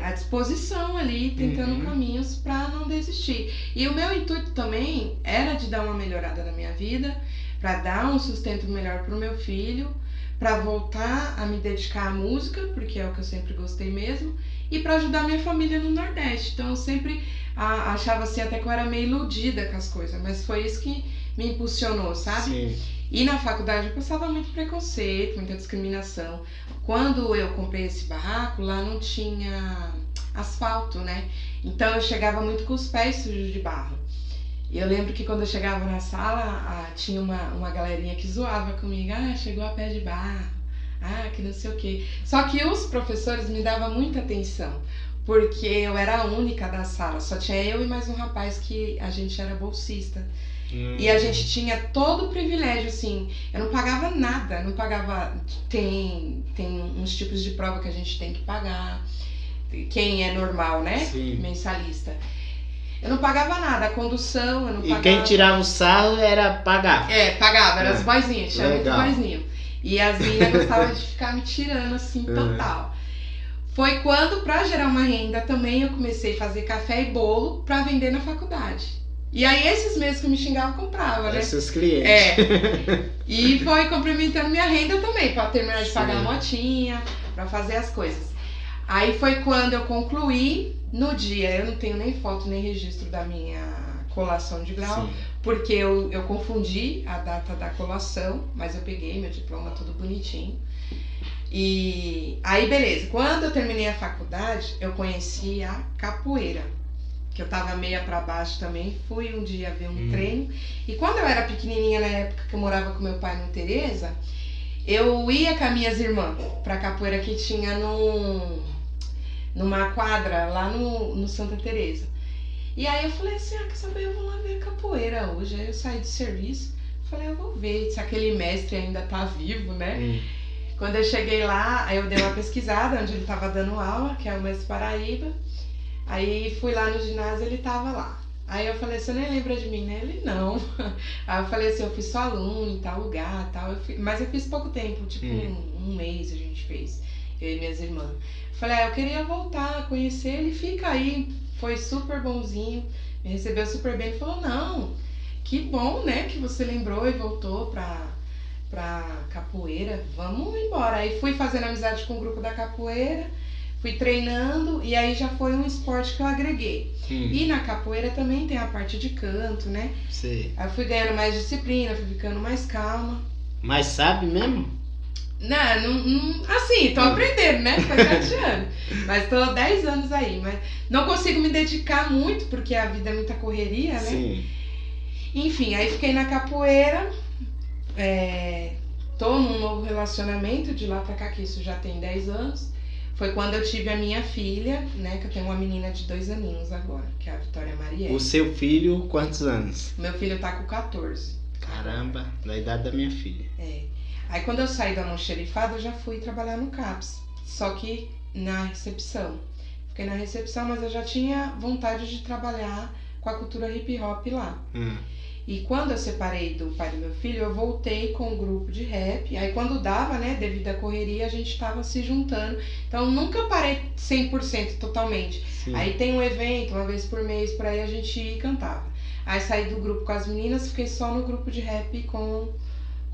à disposição ali, tentando caminhos para não desistir. E o meu intuito também era de dar uma melhorada na minha vida, para dar um sustento melhor para o meu filho, para voltar a me dedicar à música, porque é o que eu sempre gostei mesmo, e para ajudar minha família no Nordeste. Então eu sempre achava assim até que eu era meio iludida com as coisas, mas foi isso que me impulsionou, sabe? Sim. E na faculdade eu passava muito preconceito, muita discriminação. Quando eu comprei esse barraco, lá não tinha asfalto, né? Então eu chegava muito com os pés sujos de barro. E eu lembro que quando eu chegava na sala, tinha uma galerinha que zoava comigo. Chegou a pé de barro. Que não sei o quê. Só que os professores me davam muita atenção, porque eu era a única da sala. Só tinha eu e mais um rapaz que a gente era bolsista. E a gente tinha todo o privilégio, assim, eu não pagava nada, não pagava, tem uns tipos de prova que a gente tem que pagar, quem é normal, né? Sim. Mensalista. Eu não pagava nada, a condução, eu não pagava. E quem tirava o sarro era pagar. Pagava, eram os boizinhos, tinha muito boizinho. E as meninas gostavam de ficar me tirando, assim, total. Foi quando, pra gerar uma renda também, eu comecei a fazer café e bolo pra vender na faculdade. E aí esses meses que me xingavam, eu comprava, né? Esses clientes. E foi complementando minha renda também, pra terminar de pagar a motinha, pra fazer as coisas. Aí foi quando eu concluí, no dia, eu não tenho nem foto nem registro da minha colação de grau, porque eu confundi a data da colação, mas eu peguei meu diploma tudo bonitinho. E aí beleza, quando eu terminei a faculdade, eu conheci a capoeira, que eu tava meia pra baixo também, fui um dia ver um treino, e quando eu era pequenininha, na época que eu morava com meu pai no Tereza, eu ia com as minhas irmãs pra capoeira que tinha numa quadra lá no Santa Teresa. E aí eu falei assim, quer saber, eu vou lá ver a capoeira hoje. Aí eu saí do serviço, falei, eu vou ver se aquele mestre ainda tá vivo, né? Quando eu cheguei lá, aí eu dei uma pesquisada onde ele tava dando aula, que é o mestre Paraíba. Aí fui lá no ginásio, ele tava lá. Aí eu falei, você nem lembra de mim, né? Ele, não. Aí eu falei assim, eu fui só aluno em tal lugar, tal. Mas eu fiz pouco tempo, tipo um mês a gente fez, eu e minhas irmãs. Falei, eu queria voltar a conhecer ele, fica aí. Foi super bonzinho, me recebeu super bem. Ele falou, não, que bom, né, que você lembrou e voltou pra capoeira, vamos embora. Aí fui fazendo amizade com o grupo da capoeira, fui treinando e aí já foi um esporte que eu agreguei. E na capoeira também tem a parte de canto, né? Sim. Aí fui ganhando mais disciplina, fui ficando mais calma. Mas sabe mesmo? Não, assim, tô aprendendo, né? Faz 7 anos. Mas tô há 10 anos aí. Mas não consigo me dedicar muito, porque a vida é muita correria, né? Sim. Enfim, aí fiquei na capoeira. Tô num novo relacionamento de lá pra cá, que isso já tem 10 anos. Foi quando eu tive a minha filha, né? Que eu tenho uma menina de 2 aninhos agora, que é a Vitória Marielle. O seu filho, quantos anos? Meu filho tá com 14. Caramba, da idade da minha filha. Aí quando eu saí do almoxerifado, eu já fui trabalhar no CAPS, só que na recepção. Fiquei na recepção, mas eu já tinha vontade de trabalhar com a cultura hip hop lá. E quando eu separei do pai do meu filho, eu voltei com um grupo de rap. Aí quando dava, né, devido à correria, a gente tava se juntando. Então nunca parei 100% totalmente. Sim. Aí tem um evento, uma vez por mês, por aí a gente ia e cantava. Aí saí do grupo com as meninas, fiquei só no grupo de rap com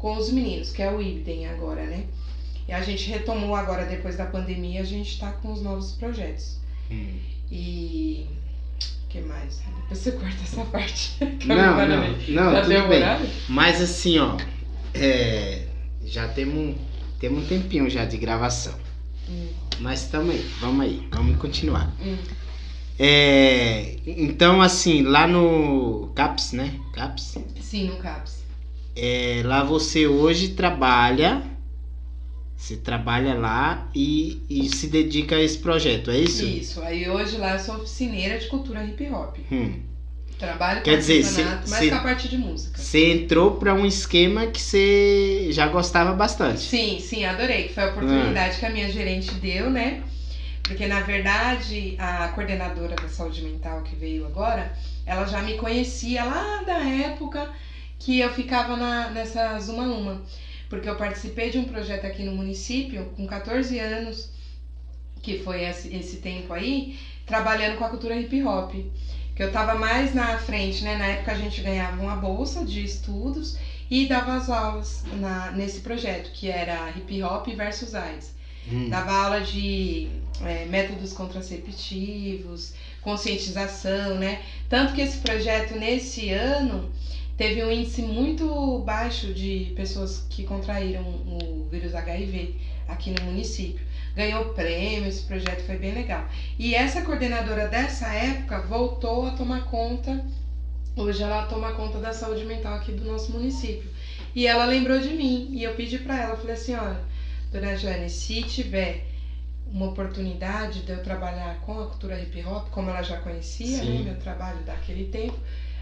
os meninos, que é o Ibden agora, né? E a gente retomou agora, depois da pandemia, a gente tá com os novos projetos. E... o que mais? Depois você corta essa parte. Não, já tudo deu bem. Horário? Mas assim, ó, já temos um tempinho já de gravação. Mas vamos aí, vamos continuar. Então, assim, lá no CAPS, né? CAPS? Sim, no CAPS. Lá você hoje trabalha lá e se dedica a esse projeto, é isso? Isso, aí hoje lá eu sou oficineira de cultura hip hop. Trabalho com Quer dizer, mas com a parte de música. Você entrou para um esquema que você já gostava bastante. Sim, adorei, que foi a oportunidade que a minha gerente deu, né? Porque, na verdade, a coordenadora da saúde mental que veio agora, ela já me conhecia lá da época que eu ficava nessa Zuma. Porque eu participei de um projeto aqui no município, com 14 anos, que foi esse tempo aí, trabalhando com a cultura hip hop. Que eu tava mais na frente, né? Na época a gente ganhava uma bolsa de estudos e dava as aulas nesse projeto, que era hip hop versus AIDS. Dava aula de métodos contraceptivos, conscientização, né? Tanto que esse projeto, nesse ano, teve um índice muito baixo de pessoas que contraíram o vírus HIV aqui no município. Ganhou prêmio, esse projeto foi bem legal. E essa coordenadora dessa época voltou a tomar conta, hoje ela toma conta da saúde mental aqui do nosso município. E ela lembrou de mim, e eu pedi pra ela, falei assim, olha, dona Jane, se tiver uma oportunidade de eu trabalhar com a cultura hip hop, como ela já conhecia, né, meu trabalho daquele tempo,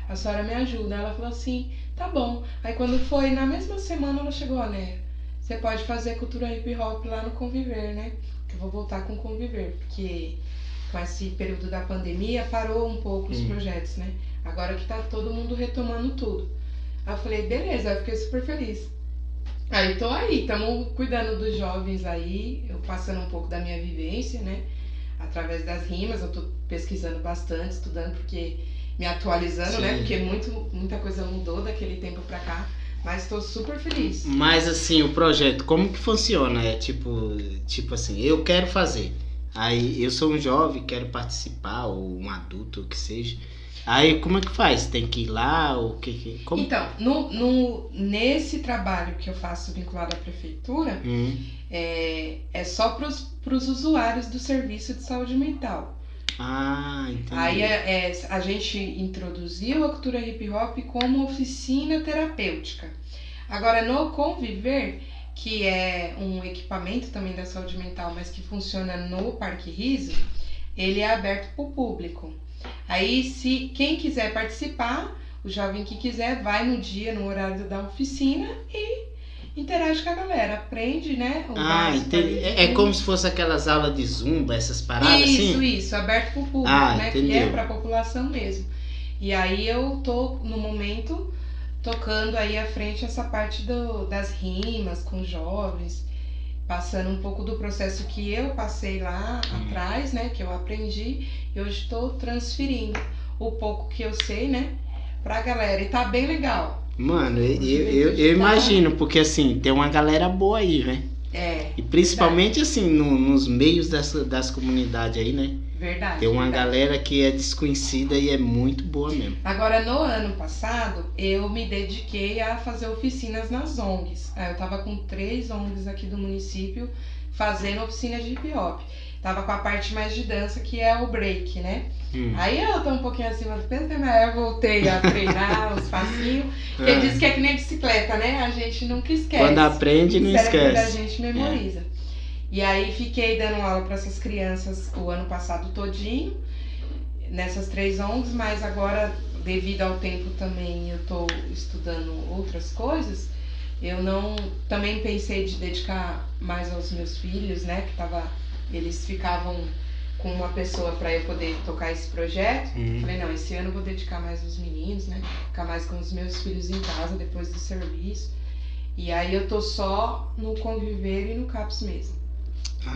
a senhora me ajuda. Ela falou assim, tá bom. Aí quando foi, na mesma semana ela chegou, né, você pode fazer cultura hip hop lá no Conviver, né, que eu vou voltar com o Conviver, porque com esse período da pandemia parou um pouco os projetos, né, agora que tá todo mundo retomando tudo. Aí eu falei, beleza, eu fiquei super feliz. Aí tô aí, estamos cuidando dos jovens aí, eu passando um pouco da minha vivência, né, através das rimas, eu tô pesquisando bastante, estudando, porque me atualizando, né, porque muita coisa mudou daquele tempo pra cá, mas tô super feliz. Mas assim, o projeto, como que funciona? É tipo assim, eu quero fazer, aí eu sou um jovem, quero participar, ou um adulto, ou o que seja. Aí como é que faz? Tem que ir lá? Ou como? Então, nesse trabalho que eu faço vinculado à prefeitura, é só para os usuários do serviço de saúde mental. Ah, entendi. Aí a gente introduziu a cultura hip hop como oficina terapêutica. Agora, no Conviver, que é um equipamento também da saúde mental, mas que funciona no Parque Riso, ele é aberto para o público. Aí, se quem quiser participar, o jovem que quiser, vai no dia, no horário da oficina e interage com a galera, aprende, né? Entendi. É como se fosse aquelas aulas de zumba, essas paradas assim? Isso, aberto para o público, né? Entendeu. Que é para a população mesmo. E aí eu tô, no momento, tocando aí à frente essa parte das rimas com jovens, passando um pouco do processo que eu passei lá atrás, né, que eu aprendi, e hoje estou transferindo o pouco que eu sei, né, pra galera, e tá bem legal. Mano, eu imagino, porque assim, tem uma galera boa aí, né? E principalmente verdade. Assim, nos meios das comunidades aí, né? Verdade. Tem uma galera que é desconhecida e é muito boa mesmo. Agora, no ano passado, eu me dediquei a fazer oficinas nas ONGs. Eu tava com 3 ONGs aqui do município fazendo oficinas de hip hop. Tava com a parte mais de dança, que é o break, né? Aí eu tô um pouquinho acima do peso, mas eu voltei a treinar os passinhos. Porque diz que é que nem bicicleta, né? A gente nunca esquece. Quando aprende, não esquece. A gente memoriza. E aí fiquei dando aula para essas crianças o ano passado todinho, nessas 3 ONGs, mas agora, devido ao tempo também, eu tô estudando outras coisas. Também pensei de dedicar mais aos meus filhos, né? Eles ficavam com uma pessoa para eu poder tocar esse projeto. Falei, não, esse ano eu vou dedicar mais aos meninos, né? Ficar mais com os meus filhos em casa depois do serviço. E aí eu tô só no Conviver e no CAPS mesmo.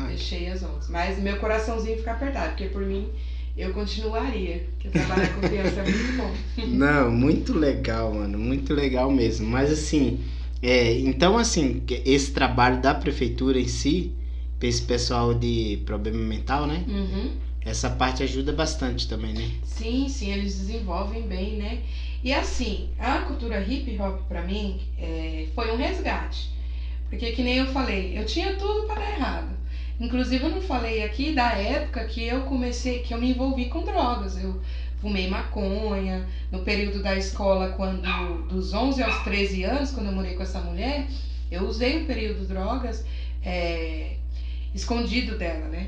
Deixei as ONGs. Mas meu coraçãozinho fica apertado, porque por mim eu continuaria. Porque trabalhar com criança é muito bom. Não, muito legal, mano. Muito legal mesmo. Mas assim, então assim, esse trabalho da prefeitura em si, pra esse pessoal de problema mental, né? Essa parte ajuda bastante também, né? Sim, eles desenvolvem bem, né? E assim, a cultura hip hop pra mim foi um resgate. Porque que nem eu falei, eu tinha tudo pra dar errado. Inclusive eu não falei aqui da época que eu me envolvi com drogas. Eu fumei maconha, no período da escola, dos 11 aos 13 anos, quando eu morei com essa mulher, eu usei um período de drogas escondido dela, né?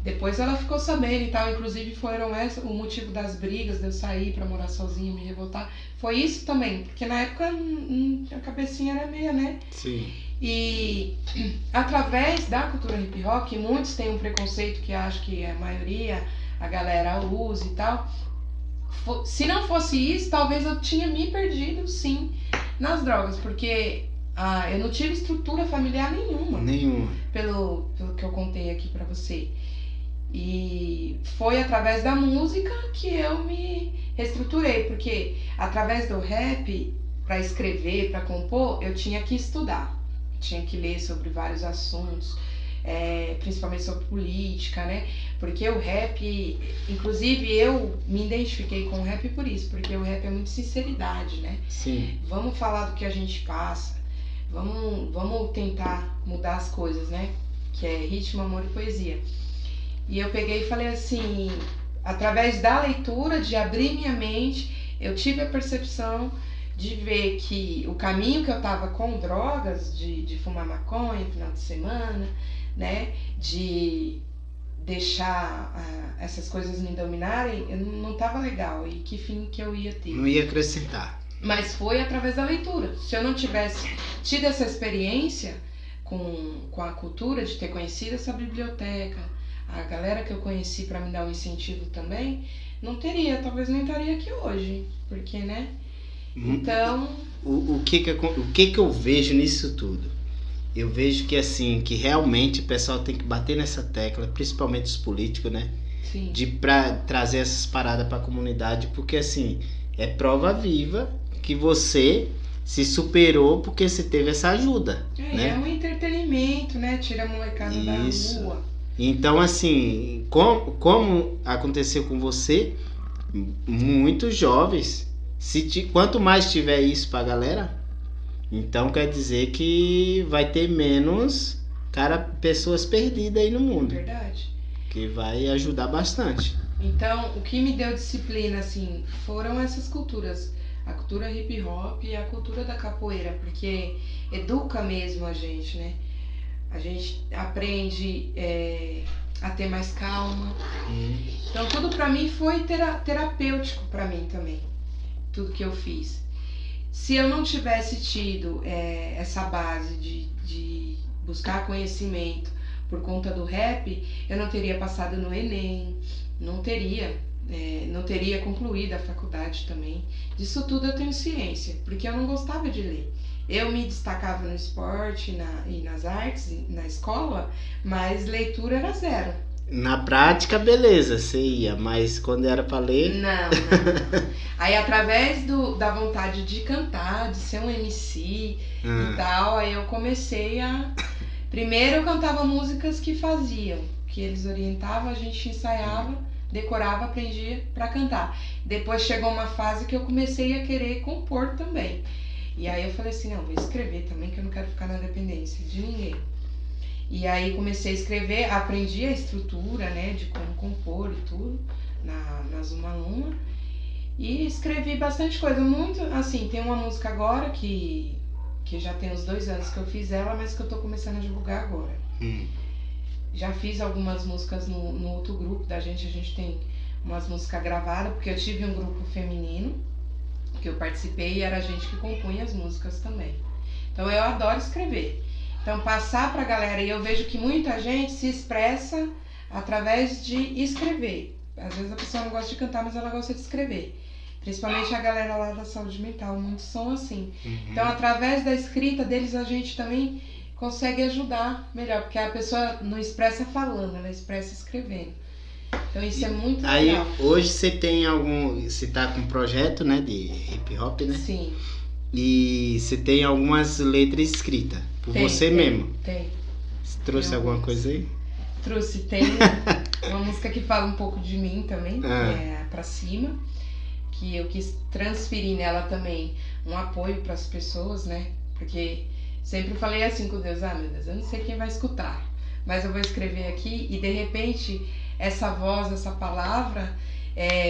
Depois ela ficou sabendo e tal, inclusive foram o motivo das brigas, de eu sair pra morar sozinha, me revoltar. Foi isso também, porque na época a cabecinha era meia, né? Sim. E através da cultura hip hop, muitos têm um preconceito que acho que a maioria, a galera usa e tal. Se não fosse isso, talvez eu tinha me perdido, sim, nas drogas, porque eu não tive estrutura familiar nenhuma. Pelo que eu contei aqui pra você. E foi através da música que eu me reestruturei, porque através do rap, para escrever, para compor, eu tinha que estudar. Eu tinha que ler sobre vários assuntos, principalmente sobre política, né? Porque o rap, inclusive eu me identifiquei com o rap por isso, porque o rap é muito sinceridade, né? Sim. Vamos falar do que a gente passa, vamos tentar mudar as coisas, né? Que é ritmo, amor e poesia. E eu peguei e falei assim, através da leitura, de abrir minha mente, eu tive a percepção de ver que o caminho que eu tava com drogas, de fumar maconha no final de semana, né, de deixar essas coisas me dominarem, eu não tava legal. E que fim que eu ia ter? Não ia acrescentar. Mas foi através da leitura. Se eu não tivesse tido essa experiência com a cultura, de ter conhecido essa biblioteca, a galera que eu conheci para me dar um incentivo também, não teria, talvez nem estaria aqui hoje, porque, né? Então... O que eu vejo nisso tudo? Eu vejo que, assim, que realmente o pessoal tem que bater nessa tecla, principalmente os políticos, né? Sim. Pra trazer essas paradas pra comunidade, porque, assim, é prova viva que você se superou porque você teve essa ajuda, né? É um entretenimento, né? Tira a molecada da rua. Então, assim, como aconteceu com você, muitos jovens, quanto mais tiver isso pra galera, então quer dizer que vai ter menos pessoas perdidas aí no mundo. Verdade. Que vai ajudar bastante. Então, o que me deu disciplina, assim, foram essas culturas. A cultura hip hop e a cultura da capoeira, porque educa mesmo a gente, né? A gente aprende a ter mais calma. Então tudo pra mim foi terapêutico pra mim também. Tudo que eu fiz. Se eu não tivesse tido essa base de buscar conhecimento por conta do rap, eu não teria passado no Enem, não teria concluído a faculdade também. Disso tudo eu tenho ciência, porque eu não gostava de ler. Eu me destacava no esporte e nas artes, na escola, mas leitura era zero. Na prática, beleza, você ia, mas quando era pra ler... Não. Aí, através da vontade de cantar, de ser um MC e tal, aí eu comecei a... Primeiro eu cantava músicas que faziam, que eles orientavam, a gente ensaiava, decorava, aprendia pra cantar. Depois chegou uma fase que eu comecei a querer compor também. E aí eu falei assim, não, vou escrever também, que eu não quero ficar na dependência de ninguém. E aí comecei a escrever, aprendi a estrutura, né, de como compor e tudo, na Zuma Luma. E escrevi bastante coisa, muito, assim, tem uma música agora que já tem uns 2 anos que eu fiz ela, mas que eu tô começando a divulgar agora. Já fiz algumas músicas no outro grupo da gente, a gente tem umas músicas gravadas, porque eu tive um grupo feminino, que eu participei e era a gente que compunha as músicas também. Então eu adoro escrever. Então passar pra galera, e eu vejo que muita gente se expressa através de escrever. Às vezes a pessoa não gosta de cantar, mas ela gosta de escrever. Principalmente a galera lá da saúde mental, muitos são assim. Então através da escrita deles a gente também consegue ajudar melhor, porque a pessoa não expressa falando, ela expressa escrevendo. Então isso é muito legal. Aí hoje você tem você tá com um projeto, né, de hip hop, né? Sim. E você tem algumas letras escritas por você mesmo. Tem. Você trouxe alguma coisa aí? Trouxe, tem uma música que fala um pouco de mim também, que é Pra Cima, que eu quis transferir nela também um apoio para as pessoas, né? Porque sempre falei assim com Deus, meu Deus, eu não sei quem vai escutar, mas eu vou escrever aqui e de repente essa voz, essa palavra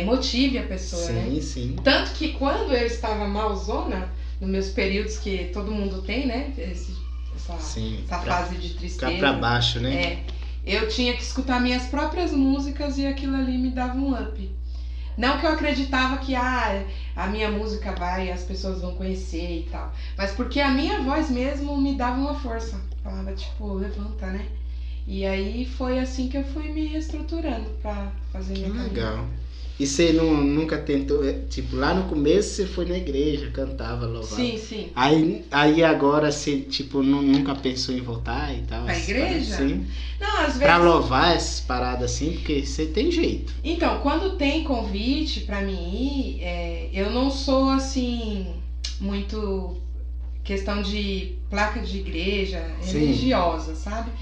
motive a pessoa, né? Sim. Tanto que quando eu estava malzona, nos meus períodos que todo mundo tem, né? Essa fase de tristeza. Ficar pra baixo, né? Eu tinha que escutar minhas próprias músicas e aquilo ali me dava um up. Não que eu acreditava que a minha música as pessoas vão conhecer e tal. Mas porque a minha voz mesmo me dava uma força. Falava tipo, levanta, né? E aí foi assim que eu fui me reestruturando pra fazer minha caminhada. Legal. E você nunca tentou, tipo, lá no começo você foi na igreja, cantava, louvava. Sim. Aí agora você, tipo, nunca pensou em voltar e tal? Na igreja? Assim? Não, às vezes... Pra louvar essas paradas assim, porque você tem jeito. Então, quando tem convite pra mim ir, eu não sou, assim, muito questão de placa de igreja religiosa, sabe?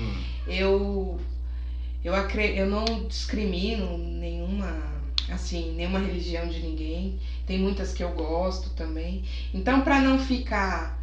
Eu não discrimino nenhuma religião de ninguém. Tem muitas que eu gosto também. Então, para não ficar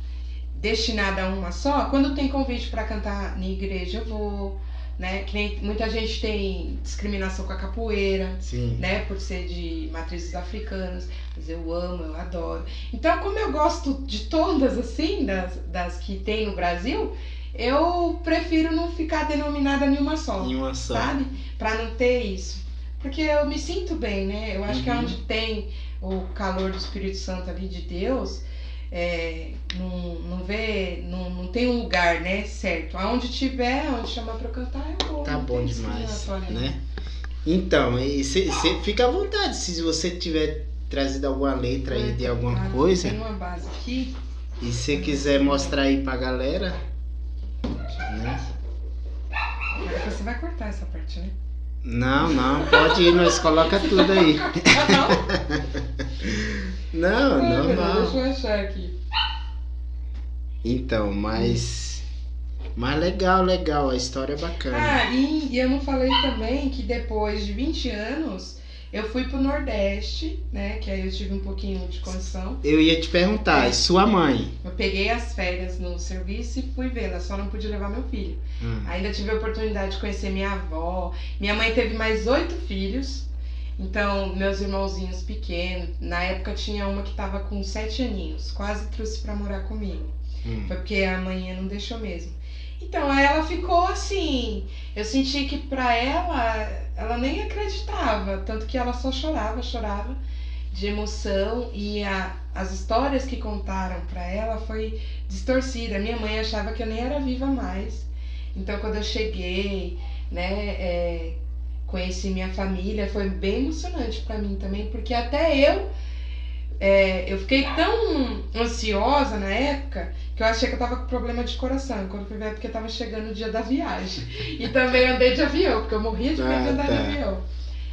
destinada a uma só, quando tem convite para cantar na igreja, eu vou, né? Que nem muita gente tem discriminação com a capoeira, né? Por ser de matrizes africanas. Mas eu amo, eu adoro. Então, como eu gosto de todas, assim, das que tem no Brasil, eu prefiro não ficar denominada nenhuma só, sabe? Pra não ter isso. Porque eu me sinto bem, né? Eu acho que é onde tem o calor do Espírito Santo ali de Deus, não tem um lugar, né, certo. Aonde tiver, onde chamar pra eu cantar, eu vou. Tá bom demais, né? Então, você fica à vontade, se você tiver trazido alguma letra aí de alguma coisa. Tem uma base aqui. E se quiser mostrar aí pra galera, né? Você vai cortar essa parte, né? Não, pode ir, nós coloca tudo aí. Não, deixa eu achar aqui. Então, mas legal, a história é bacana. E eu não falei também que depois de 20 anos eu fui pro Nordeste, né? Que aí eu tive um pouquinho de condição. Eu ia te perguntar, e sua mãe? Eu peguei as férias no serviço e fui vê-la, só não pude levar meu filho. Ainda tive a oportunidade de conhecer minha avó. Minha mãe teve mais 8 filhos. Então, meus irmãozinhos pequenos, na época tinha uma que tava com 7 aninhos, quase trouxe pra morar comigo. Foi porque a mãe não deixou mesmo. Então, aí ela ficou assim, eu senti que pra ela nem acreditava, tanto que ela só chorava de emoção, e as histórias que contaram pra ela foi distorcida. Minha mãe achava que eu nem era viva mais. Então, quando eu cheguei, né, conheci minha família, foi bem emocionante pra mim também, porque até eu fiquei tão ansiosa na época que eu achei que eu tava com problema de coração. Quando fui ver é porque tava chegando o dia da viagem. E também andei de avião, porque eu morria de medo de andar de avião.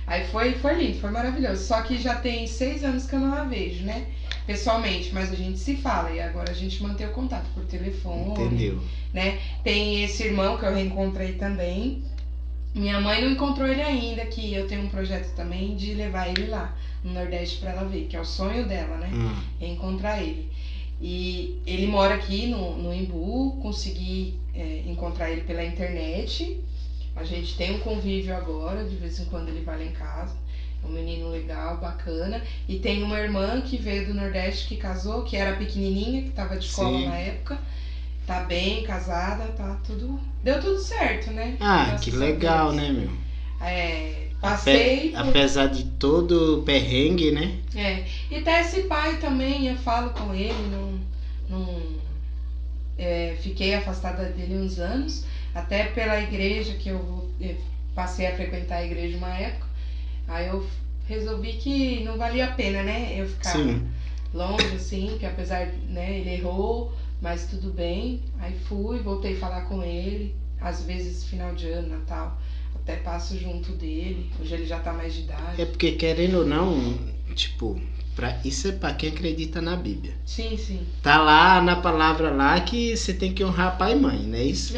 Aí foi lindo, foi maravilhoso. Só que já tem 6 anos que eu não a vejo, né? Pessoalmente, mas a gente se fala e agora a gente mantém o contato por telefone. Entendeu? Né? Tem esse irmão que eu reencontrei também. Minha mãe não encontrou ele ainda, que eu tenho um projeto também de levar ele lá no Nordeste pra ela ver, que é o sonho dela, né? Reencontrar ele. E ele mora aqui no Embu, consegui encontrar ele pela internet. A gente tem um convívio agora, de vez em quando ele vai lá em casa. É um menino legal, bacana. E tem uma irmã que veio do Nordeste, que casou, que era pequenininha, que tava de colo na época. Tá bem, casada, tá tudo... Deu tudo certo, né? Graças que legal, né, meu? Passei apesar de todo o perrengue, né? E até esse pai também, eu falo com ele, fiquei afastada dele uns anos, até pela igreja que eu passei a frequentar a igreja uma época. Aí eu resolvi que não valia a pena, né? Eu ficar longe, assim, que apesar, né, ele errou, mas tudo bem. Aí voltei a falar com ele, às vezes final de ano, Natal, até passo junto dele. Hoje ele já tá mais de idade. É porque, querendo ou não, tipo, isso é pra quem acredita na Bíblia. Sim. Tá lá na palavra lá que você tem que honrar pai e mãe, não é isso?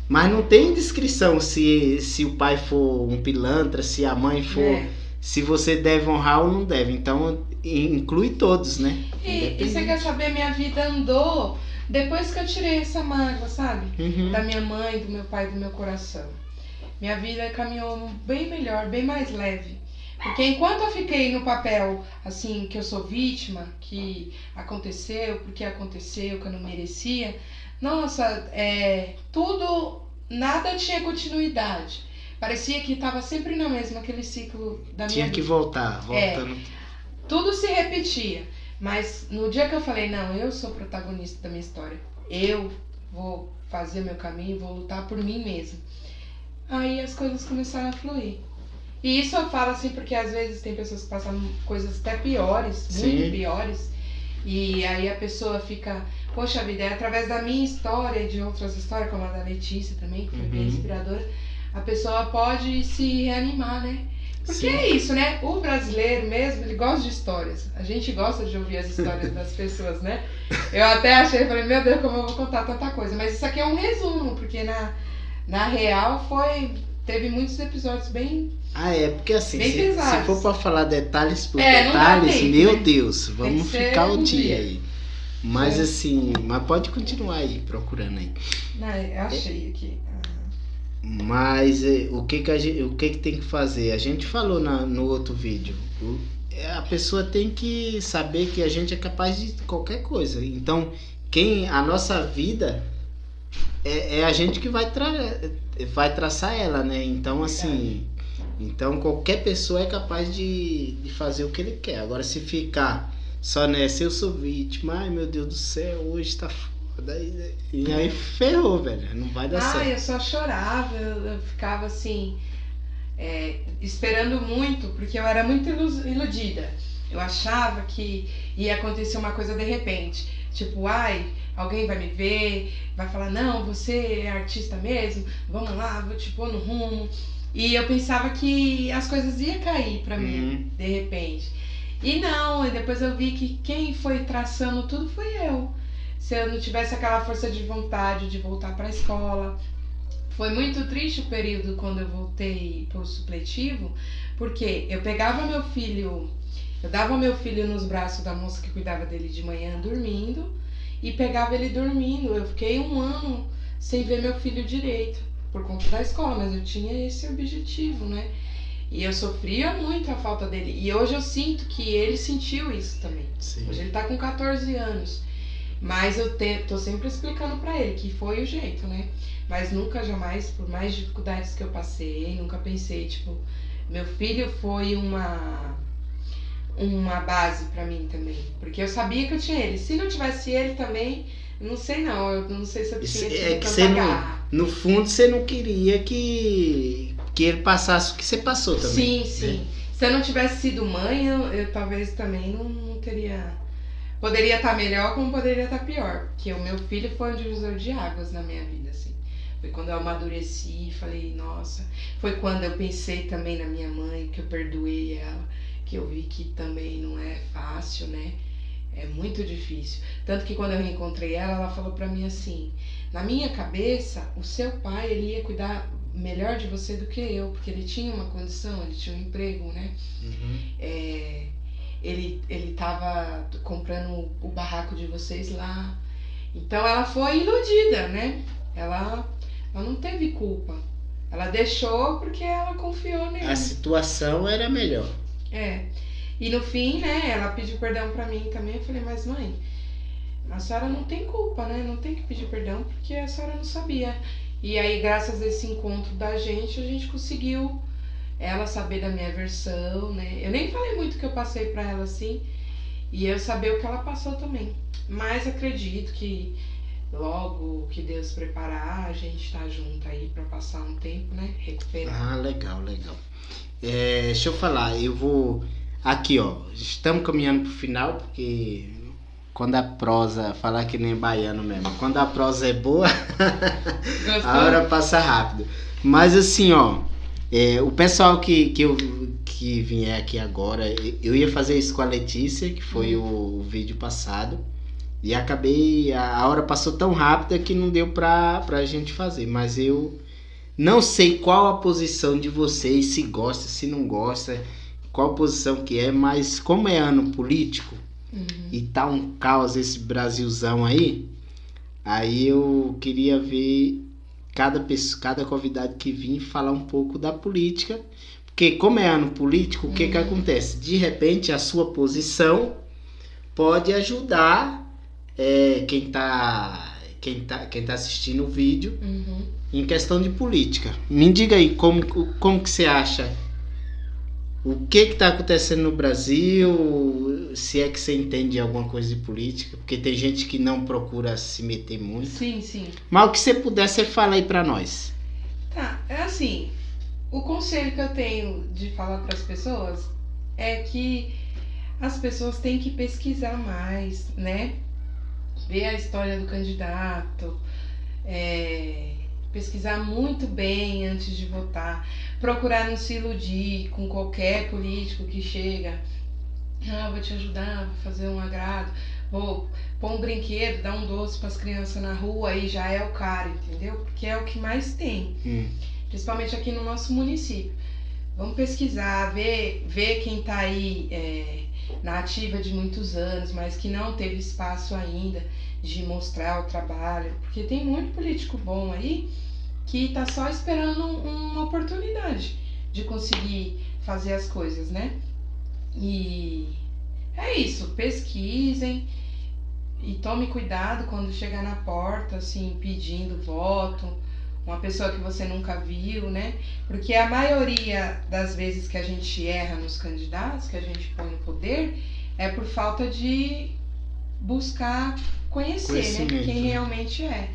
Mas não tem descrição se o pai for um pilantra, se a mãe for... Se você deve honrar ou não deve. Então, inclui todos, né? E você quer saber, minha vida andou depois que eu tirei essa mágoa, sabe? Da minha mãe, do meu pai, do meu coração. Minha vida caminhou bem melhor, bem mais leve. Porque enquanto eu fiquei no papel, assim, que eu sou vítima, que aconteceu, porque aconteceu, que eu não merecia, nossa, nada tinha continuidade. Parecia que estava sempre na mesma, aquele ciclo da minha vida. Tinha que voltar, voltando. Tudo se repetia. Mas no dia que eu falei, não, eu sou protagonista da minha história, eu vou fazer meu caminho, vou lutar por mim mesmo. Aí as coisas começaram a fluir. E isso eu falo assim porque às vezes tem pessoas que passam coisas até piores, muito piores, e aí a pessoa fica, poxa vida, é através da minha história e de outras histórias, como a da Letícia também, que foi bem inspiradora, a pessoa pode se reanimar, né? Porque é isso, né? O brasileiro mesmo, ele gosta de histórias. A gente gosta de ouvir as histórias das pessoas, né? Eu até achei, falei, meu Deus, como eu vou contar tanta coisa. Mas isso aqui é um resumo, porque na real teve muitos episódios bem... porque assim, se for pra falar detalhes por detalhes, tempo, meu Deus, vamos ficar o dia aí. Mas assim, mas pode continuar aí, procurando aí. Não, eu achei aqui. Mas o que tem que fazer? A gente falou no outro vídeo. A pessoa tem que saber que a gente é capaz de qualquer coisa. Então, a nossa vida é a gente que vai traçar ela, né? Então, assim, qualquer pessoa é capaz de fazer o que ele quer. Agora, se ficar só nessa, eu sou vítima, ai meu Deus do céu, hoje tá foda. E aí ferrou, velho, não vai dar certo. Eu só chorava, eu ficava assim, esperando muito, porque eu era muito iludida. Eu achava que ia acontecer uma coisa de repente, tipo, alguém vai me ver, vai falar, não, você é artista mesmo, vamos lá, vou te pôr no rumo. E eu pensava que as coisas iam cair pra mim, de repente. E não, e depois eu vi que quem foi traçando tudo foi eu. Se eu não tivesse aquela força de vontade de voltar para a escola. Foi muito triste o período quando eu voltei para o supletivo, porque eu pegava meu filho, eu dava meu filho nos braços da moça que cuidava dele de manhã dormindo, e pegava ele dormindo. Eu fiquei 1 ano sem ver meu filho direito, por conta da escola, mas eu tinha esse objetivo, né? E eu sofria muito a falta dele. E hoje eu sinto que ele sentiu isso também. Sim. Hoje ele tá com 14 anos. Mas eu tô sempre explicando pra ele que foi o jeito, né? Mas nunca, jamais, por mais dificuldades que eu passei, nunca pensei, tipo... Meu filho foi uma base pra mim também. Porque eu sabia que eu tinha ele. Se não tivesse ele também, não sei não. Eu não sei se eu tinha tanta garra. No fundo, você não queria que ele passasse o que você passou também. Sim. Né? Se eu não tivesse sido mãe, eu talvez também não teria... Poderia estar melhor, como poderia estar pior. Porque o meu filho foi um divisor de águas na minha vida, assim. Foi quando eu amadureci e falei, nossa... Foi quando eu pensei também na minha mãe, que eu perdoei ela. Que eu vi que também não é fácil, né? É muito difícil. Tanto que quando eu reencontrei ela falou pra mim assim... Na minha cabeça, o seu pai, ele ia cuidar melhor de você do que eu. Porque ele tinha uma condição, ele tinha um emprego, né? Ele tava comprando o barraco de vocês lá. Então ela foi iludida, né? Ela não teve culpa. Ela deixou porque ela confiou nele. A situação era melhor. E no fim, né, ela pediu perdão pra mim também. Eu falei, mas mãe, a senhora não tem culpa, né? Não tem que pedir perdão porque a senhora não sabia. E aí, graças a esse encontro da gente, a gente conseguiu ela saber da minha versão, né? Eu nem falei muito que eu passei pra ela assim, e eu saber o que ela passou também. Mas acredito que logo que Deus preparar, a gente tá junto aí pra passar um tempo, né? Recuperar. Legal. Deixa eu falar, eu vou... Aqui, ó, estamos caminhando pro final, porque quando a prosa, falar que nem baiano mesmo, quando a prosa é boa, a hora passa rápido. Mas assim, ó, o pessoal que vier aqui agora, eu ia fazer isso com a Letícia, que foi o vídeo passado, e acabei, a hora passou tão rápida que não deu pra gente fazer, mas eu não sei qual a posição de vocês, se gosta, se não gosta, qual posição que é, mas como é ano político, e tá um caos esse Brasilzão aí eu queria ver cada convidado que vir falar um pouco da política, porque como é ano político, o que acontece? De repente a sua posição pode ajudar quem tá assistindo o vídeo em questão de política. Me diga aí como que você acha, o que está acontecendo no Brasil, se é que você entende alguma coisa de política, porque tem gente que não procura se meter muito. Sim. Mas o que você puder, você fala aí pra nós. Tá, é assim, o conselho que eu tenho de falar para as pessoas é que as pessoas têm que pesquisar mais, né? Ver a história do candidato, pesquisar muito bem antes de votar, procurar não se iludir com qualquer político que chega. Vou te ajudar, vou fazer um agrado, vou pôr um brinquedo, dar um doce para as crianças na rua, aí já é o cara, entendeu? Porque é o que mais tem, principalmente aqui no nosso município. Vamos pesquisar, ver quem está aí na ativa de muitos anos, mas que não teve espaço ainda de mostrar o trabalho, porque tem muito político bom aí que está só esperando uma oportunidade de conseguir fazer as coisas, né? E é isso, pesquisem e tome cuidado quando chegar na porta, assim, pedindo voto, uma pessoa que você nunca viu, né? Porque a maioria das vezes que a gente erra nos candidatos, que a gente põe no poder, é por falta de buscar conhecer, né? Quem realmente é.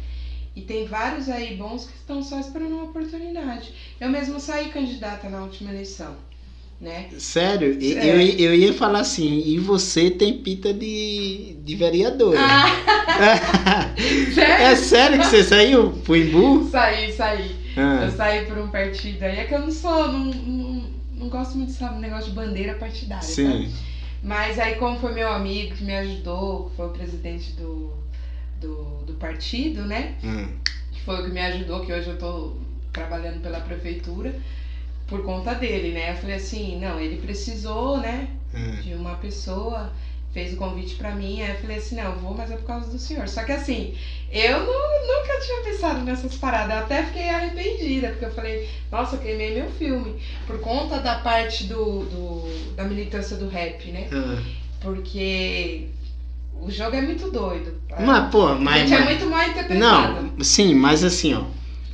E tem vários aí bons que estão só esperando uma oportunidade. Eu mesmo saí candidata na última eleição, né? Sério? Eu ia falar assim, e você tem pinta de vereadora. Sério? É sério que você saiu pro Imbu? Saí. Eu saí por um partido aí, é que eu não gosto muito desse negócio de bandeira partidária, sim, sabe? Mas aí como foi meu amigo que me ajudou, que foi o presidente do partido, né? Que foi o que me ajudou, que hoje eu tô trabalhando pela prefeitura, por conta dele, né? Eu falei assim, não, ele precisou, né? De uma pessoa, fez o convite pra mim, aí eu falei assim, não, eu vou, mas é por causa do senhor. Só que assim, eu nunca tinha pensado nessas paradas, eu até fiquei arrependida, porque eu falei, nossa, eu queimei meu filme, por conta da parte da militância do rap, né? Porque o jogo é muito doido. A gente é muito mal interpretado. Não, sim, mas assim, ó,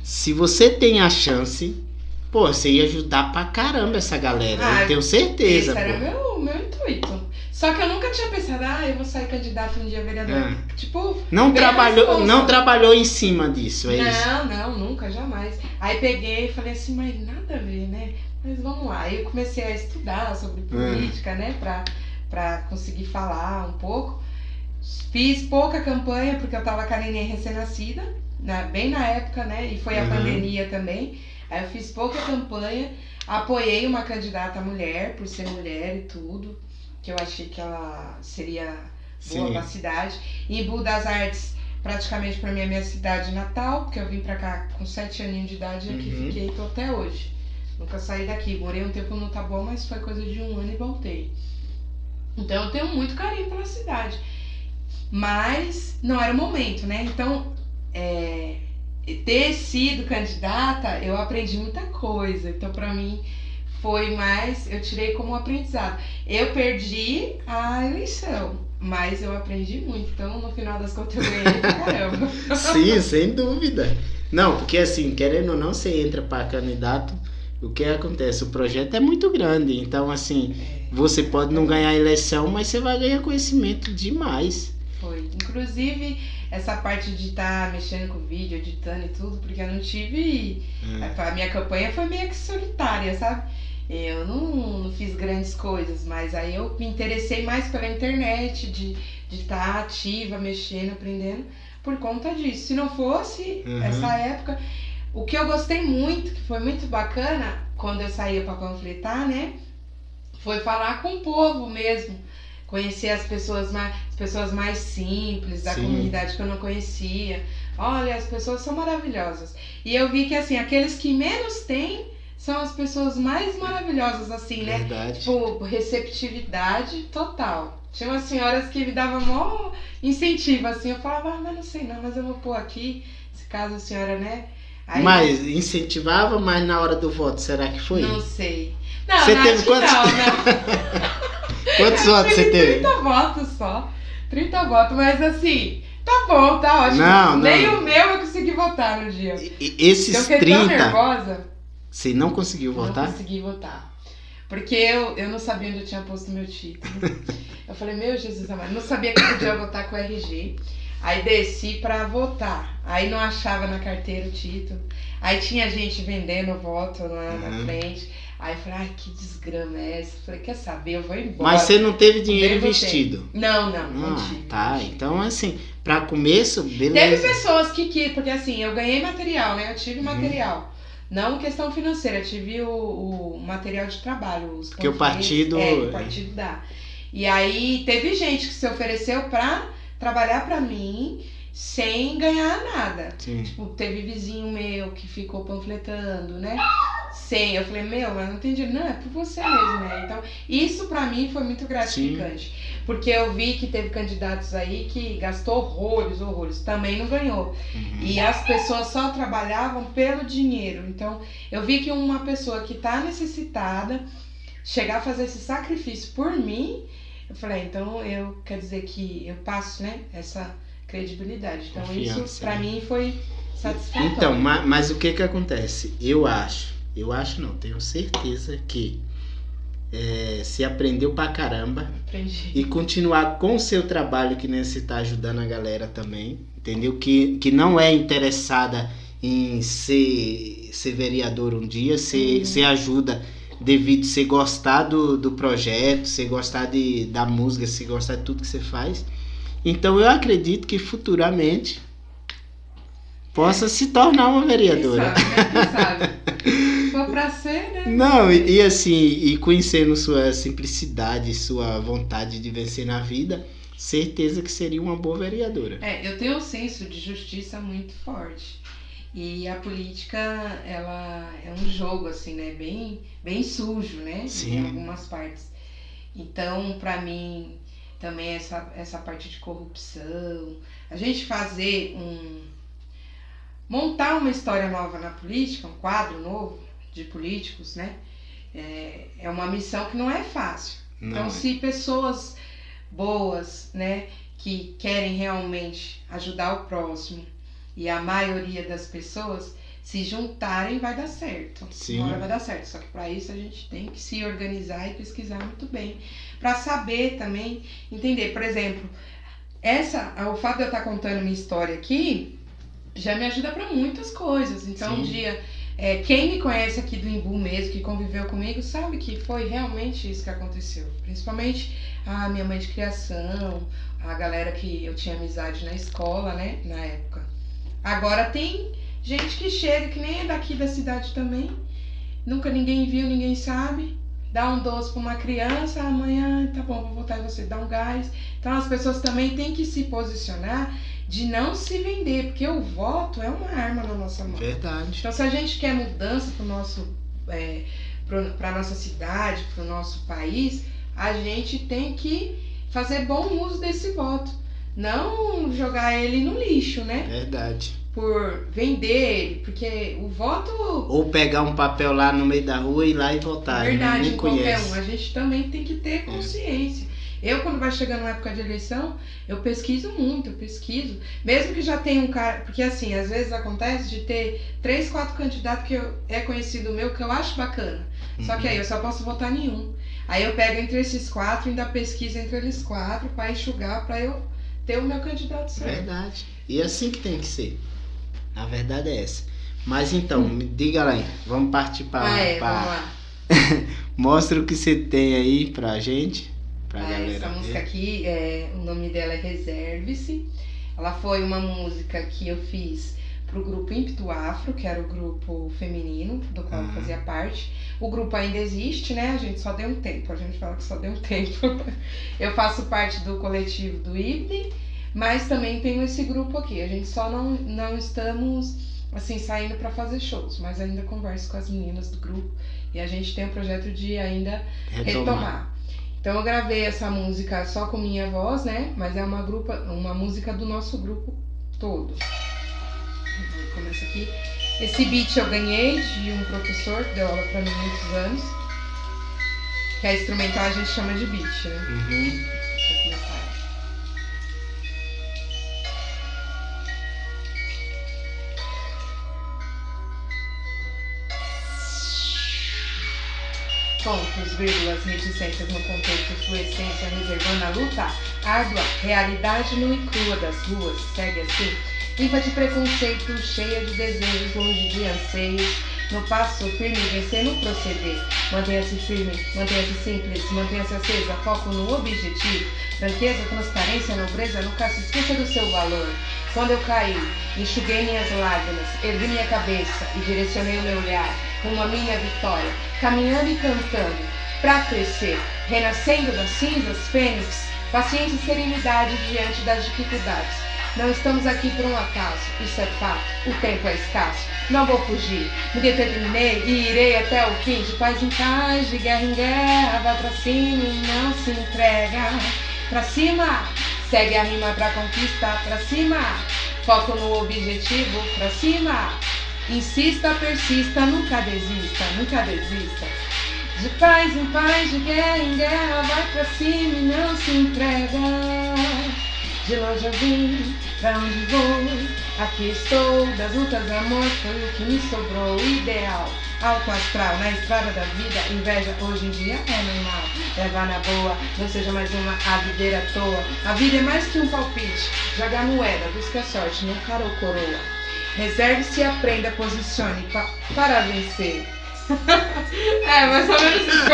se você tem a chance, você ia ajudar pra caramba essa galera, eu tenho certeza. Esse era meu intuito. Só que eu nunca tinha pensado, eu vou sair candidato um dia vereador. Tipo, não trabalhou em cima disso, é isso? Não, nunca, jamais. Aí peguei e falei assim, mas nada a ver, né? Mas vamos lá. Aí eu comecei a estudar sobre política, né? Pra conseguir falar um pouco. Fiz pouca campanha, porque eu tava com a neném recém-nascida, bem na época, né? E foi a pandemia também. Aí eu fiz pouca campanha, apoiei uma candidata mulher, por ser mulher e tudo, que eu achei que ela seria boa pra cidade. E Imbu das Artes, praticamente pra mim, é minha cidade natal, porque eu vim pra cá com 7 aninhos de idade e aqui fiquei, tô até hoje. Nunca saí daqui, morei um tempo no Taboão, mas foi coisa de 1 ano e voltei. Então eu tenho muito carinho pela cidade. Mas não era o momento, né? Então, ter sido candidata, eu aprendi muita coisa. Então, pra mim, foi mais... Eu tirei como aprendizado. Eu perdi a eleição, mas eu aprendi muito. Então, no final das contas, eu ganhei pra caramba. Sim, sem dúvida. Não, porque assim, querendo ou não, você entra para candidato, o que acontece? O projeto é muito grande. Então, assim, você pode não ganhar a eleição, mas você vai ganhar conhecimento demais. Foi. Inclusive, essa parte de estar mexendo com vídeo, editando e tudo, porque eu não tive... A minha campanha foi meio que solitária, sabe? Eu não fiz grandes coisas, mas aí eu me interessei mais pela internet, de estar ativa, mexendo, aprendendo, por conta disso. Se não fosse essa época... O que eu gostei muito, que foi muito bacana, quando eu saía para panfletar, né? Foi falar com o povo mesmo. Conhecer as pessoas mais simples, da comunidade que eu não conhecia. Olha, as pessoas são maravilhosas. E eu vi que, assim, aqueles que menos têm são as pessoas mais maravilhosas, assim, né? Verdade. Tipo, receptividade total. Tinha umas senhoras que me davam maior incentivo, assim. Eu falava, mas não sei não, mas eu vou pôr aqui, se caso a senhora, né? Aí, mas incentivava, mas na hora do voto, será que foi? Não sei. Não, você teve quantos? Quantos votos você teve? 30 votos só. 30 votos, mas assim, tá bom, tá ótimo. Não. Nem o meu eu consegui votar no dia. Esses eu fiquei 30... tão nervosa. Você não conseguiu votar? Não consegui votar. Porque eu não sabia onde eu tinha posto meu título. Eu falei, meu Jesus amado, não sabia que eu podia votar com o RG. Aí desci pra votar. Aí não achava na carteira o título. Aí tinha gente vendendo o voto lá na frente. Aí eu falei, ai, que desgrama é essa? Eu falei, quer saber, eu vou embora. Mas você não teve dinheiro investido? Não tive. Tá, então assim, pra começo, beleza. Teve pessoas que porque assim, eu ganhei material, né? Eu tive material. Não questão financeira, eu tive o material de trabalho. Que o partido... o partido dá. E aí teve gente que se ofereceu pra trabalhar pra mim sem ganhar nada. Sim. Tipo, teve vizinho meu que ficou panfletando, né? Sem. Eu falei, mas não tem dinheiro. Não, é por você mesmo, né? Então, isso pra mim foi muito gratificante. Sim. Porque eu vi que teve candidatos aí que gastou horrores. Também não ganhou. E as pessoas só trabalhavam pelo dinheiro. Então, eu vi que uma pessoa que tá necessitada chegar a fazer esse sacrifício por mim, eu falei, então quer dizer que eu passo, né? Essa credibilidade. Então isso pra mim foi satisfatório. Então, mas o que acontece? Eu acho não, tenho certeza que se aprendeu pra caramba. Aprendi. E continuar com o seu trabalho, que nem você tá ajudando a galera também, entendeu? Que não é interessada em ser vereador um dia, você ajuda devido a você gostar do projeto, você gostar da música, você gostar de tudo que você faz. Então eu acredito que futuramente possa se tornar uma vereadora. Quem sabe? Se for pra ser, né? Não, e assim, e conhecendo sua simplicidade, sua vontade de vencer na vida, certeza que seria uma boa vereadora. Eu tenho um senso de justiça muito forte. E a política, ela é um jogo, assim, né? Bem sujo, né? Sim. Em algumas partes. Então, pra mim, também essa parte de corrupção, a gente montar uma história nova na política, um quadro novo de políticos, né? É uma missão que não é fácil. Não. Então, se pessoas boas, né, que querem realmente ajudar o próximo, e a maioria das pessoas se juntarem, vai dar certo. Sim. Agora vai dar certo. Só que para isso a gente tem que se organizar e pesquisar muito bem. Para saber também, entender. Por exemplo, o fato de eu estar contando minha história aqui já me ajuda para muitas coisas. Então, Sim. um dia, quem me conhece aqui do Imbu mesmo, que conviveu comigo, sabe que foi realmente isso que aconteceu. Principalmente a minha mãe de criação, a galera que eu tinha amizade na escola, né, na época. Agora tem gente que chega, que nem é daqui da cidade também, nunca ninguém viu, ninguém sabe, dá um doce pra uma criança, amanhã, tá bom, vou votar em você, dá um gás. Então as pessoas também têm que se posicionar de não se vender, porque o voto é uma arma na nossa mão. Verdade. Então se a gente quer mudança pra nossa cidade, pro nosso país, a gente tem que fazer bom uso desse voto. Não jogar ele no lixo, né? Verdade. Por vender ele, porque o voto... Ou pegar um papel lá no meio da rua e ir lá e votar. Verdade, nem qualquer conhece. um. A gente também tem que ter consciência. Eu, quando vai chegando na época de eleição, eu pesquiso muito, Mesmo que já tenha um cara... Porque assim, às vezes acontece de ter 3, 4 candidatos que é conhecido meu, que eu acho bacana. Só que aí eu só posso votar nenhum. Aí eu pego entre esses 4 e ainda pesquiso entre eles 4 para enxugar, para eu ter o meu candidato certo. Verdade. E assim que tem que ser. A verdade é essa. Mas então, me diga lá, vamos partir para... vamos lá. Mostra o que você tem aí pra gente, pra galera. Essa música aqui, o nome dela é Reserve-se. Ela foi uma música que eu fiz pro grupo Ímpeto Afro, que era o grupo feminino, do qual eu fazia parte. O grupo ainda existe, né? A gente só deu um tempo. A gente fala que só deu um tempo. Eu faço parte do coletivo do IBNE, mas também tenho esse grupo aqui. A gente só não estamos, assim, saindo para fazer shows, mas ainda converso com as meninas do grupo e a gente tem o projeto de ainda retomar. Então eu gravei essa música só com minha voz, né? Mas é uma música do nosso grupo todo. Começa aqui. Esse beat eu ganhei de um professor que deu aula pra mim há muitos anos. Que a instrumental a gente chama de beat, né? Pra começar. pontos, vírgulas, reticências no contexto, sua essência reservando a luta árdua, realidade nua e crua das ruas, segue assim, limpa de preconceito, cheia de desejos, longe de anseios, no passo firme, vencer no proceder, mantenha-se firme, mantenha-se simples, mantenha-se acesa, foco no objetivo, franqueza, transparência, nobreza, nunca se esqueça do seu valor. Quando eu caí, enxuguei minhas lágrimas, ergui minha cabeça e direcionei o meu olhar rumo à minha vitória, caminhando e cantando, pra crescer, renascendo das cinzas, fênix, paciência e serenidade diante das dificuldades. Não estamos aqui por um acaso, isso é fato, o tempo é escasso. Não vou fugir, me determinei e irei até o fim. De paz em paz, de guerra em guerra, vai pra cima e não se entrega. Pra cima, segue a rima pra conquistar, pra cima. Foco no objetivo, pra cima. Insista, persista, nunca desista, nunca desista. De paz em paz, de guerra em guerra, vai pra cima e não se entrega. De longe eu vim, pra onde vou, aqui estou, das lutas amor, foi o que me sobrou, ideal, alto astral, na estrada da vida, inveja hoje em dia é normal, levar na boa, não seja mais uma avideira à toa, a vida é mais que um palpite, joga moeda, busca sorte, não cara ou coroa, reserve-se e aprenda, posicione para vencer. É, mais ou menos isso.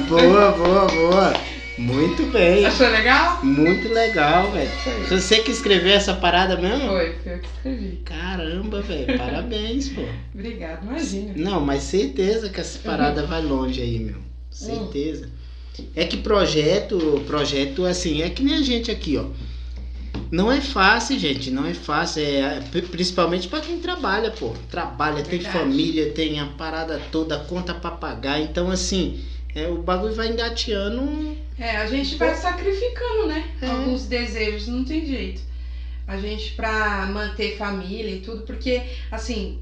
Boa. Muito bem. Achou legal? Muito legal, velho. Você que escreveu essa parada mesmo? Foi eu que escrevi. Caramba, velho. Parabéns, pô. Obrigada, imagina. Não, mas certeza que essa parada vai longe aí, meu. Certeza. É que projeto, assim, é que nem a gente aqui, ó. Não é fácil, gente, não é fácil, principalmente pra quem trabalha, pô. Trabalha, tem família, tem a parada toda, conta pra pagar, então assim, o bagulho vai engateando. A gente vai sacrificando, né? Alguns desejos, não tem jeito. A gente pra manter família e tudo, porque, assim,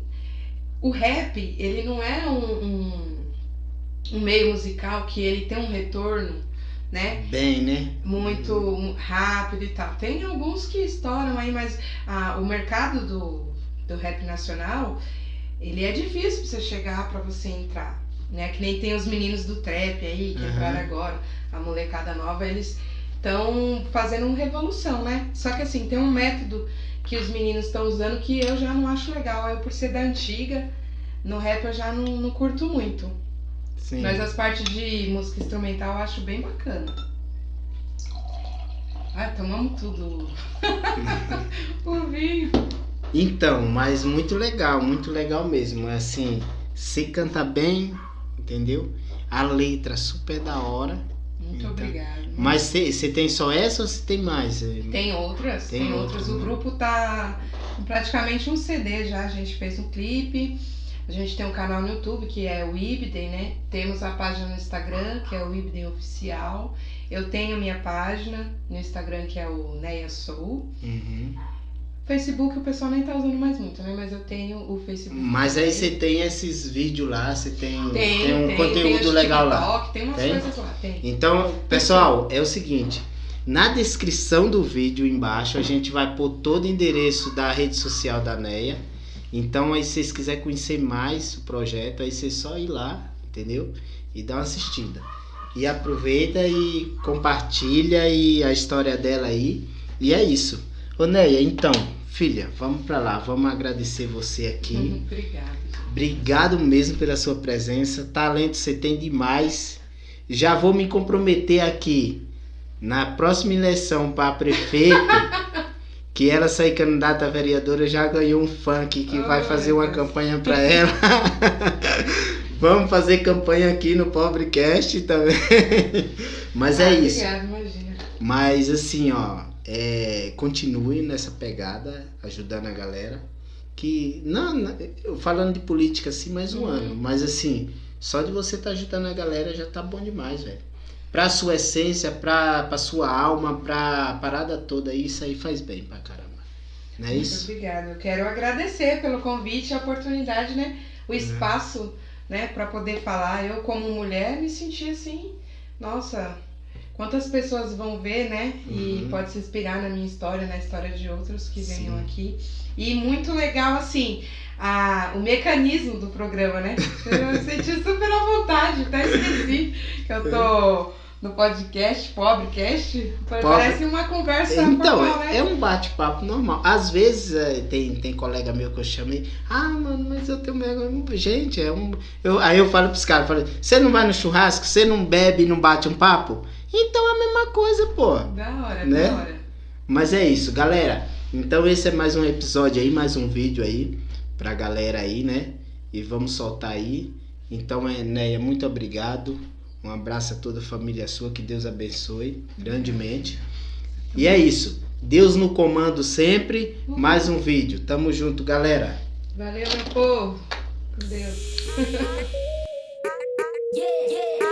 o rap, ele não é um meio musical que ele tem um retorno, né? Bem, né? Muito rápido e tal. Tem alguns que estouram aí, mas o mercado do rap nacional, ele é difícil pra você chegar, pra você entrar, né? Que nem tem os meninos do trap aí, que entraram agora, a molecada nova, eles estão fazendo uma revolução, né? Só que assim, tem um método que os meninos estão usando que eu já não acho legal. Eu, por ser da antiga, no rap eu já não curto muito. Sim. Mas as partes de música instrumental eu acho bem bacana. Tomamos tudo. O vinho. Então, mas muito legal mesmo. Assim, você canta bem, entendeu? A letra super da hora. Muito obrigada. Mas você tem só essa ou você tem mais? Tem outras. Tem outras. O grupo tá praticamente um CD já. A gente fez um clipe. A gente tem um canal no YouTube que é o Ibden, né? Temos a página no Instagram, que é o Ibden Oficial. Eu tenho minha página no Instagram, que é o Neia Soul. Facebook o pessoal nem tá usando mais muito, né? Mas eu tenho o Facebook. Mas aí você tem esses vídeos lá, você tem um conteúdo legal lá. Tem umas coisas lá, tem. Então, pessoal, é o seguinte. Na descrição do vídeo embaixo, a gente vai pôr todo o endereço da rede social da Neia. Então, aí se vocês quiserem conhecer mais o projeto, aí vocês só ir lá, entendeu? E dar uma assistida. E aproveita e compartilha a história dela aí. E é isso. Ô Neia, então, filha, vamos pra lá. Vamos agradecer você aqui. Obrigada. Obrigado mesmo pela sua presença. Talento você tem demais. Já vou me comprometer aqui na próxima eleição para prefeito. Que ela sair candidata a vereadora, já ganhou um fã aqui que vai fazer uma campanha para ela. Vamos fazer campanha aqui no Pobrecast também. Mas é isso. Obrigada, imagina. Mas assim, ó, continue nessa pegada, ajudando a galera. Que, falando de política assim, mais um ano. Mas assim, só de você estar ajudando a galera já tá bom demais, velho. Pra sua essência, pra sua alma, pra parada toda, isso aí faz bem pra caramba. Não é isso? Muito obrigada. Eu quero agradecer pelo convite, a oportunidade, né? O espaço, né? Pra poder falar. Eu, como mulher, me senti assim, nossa, quantas pessoas vão ver, né? E pode se inspirar na minha história, na história de outros que venham aqui. E muito legal, assim, o mecanismo do programa, né? Eu me senti super à vontade, até esqueci que eu tô no podcast, Pobrecast. Parece uma conversa normal, né? É um bate-papo normal. Às vezes tem colega meu que eu chamei, mano, mas eu tenho vergonha. Gente, aí eu falo pros caras, você não vai no churrasco, você não bebe e não bate um papo? Então é a mesma coisa, pô. Da hora, né? da hora. Mas é isso, galera. Então esse é mais um episódio aí, mais um vídeo aí pra galera aí, né? E vamos soltar aí. Então, Neia, muito obrigado. Um abraço a toda a família sua, que Deus abençoe grandemente. E é isso. Deus no comando sempre. Mais um vídeo. Tamo junto, galera. Valeu, meu povo. Com Deus. Yeah.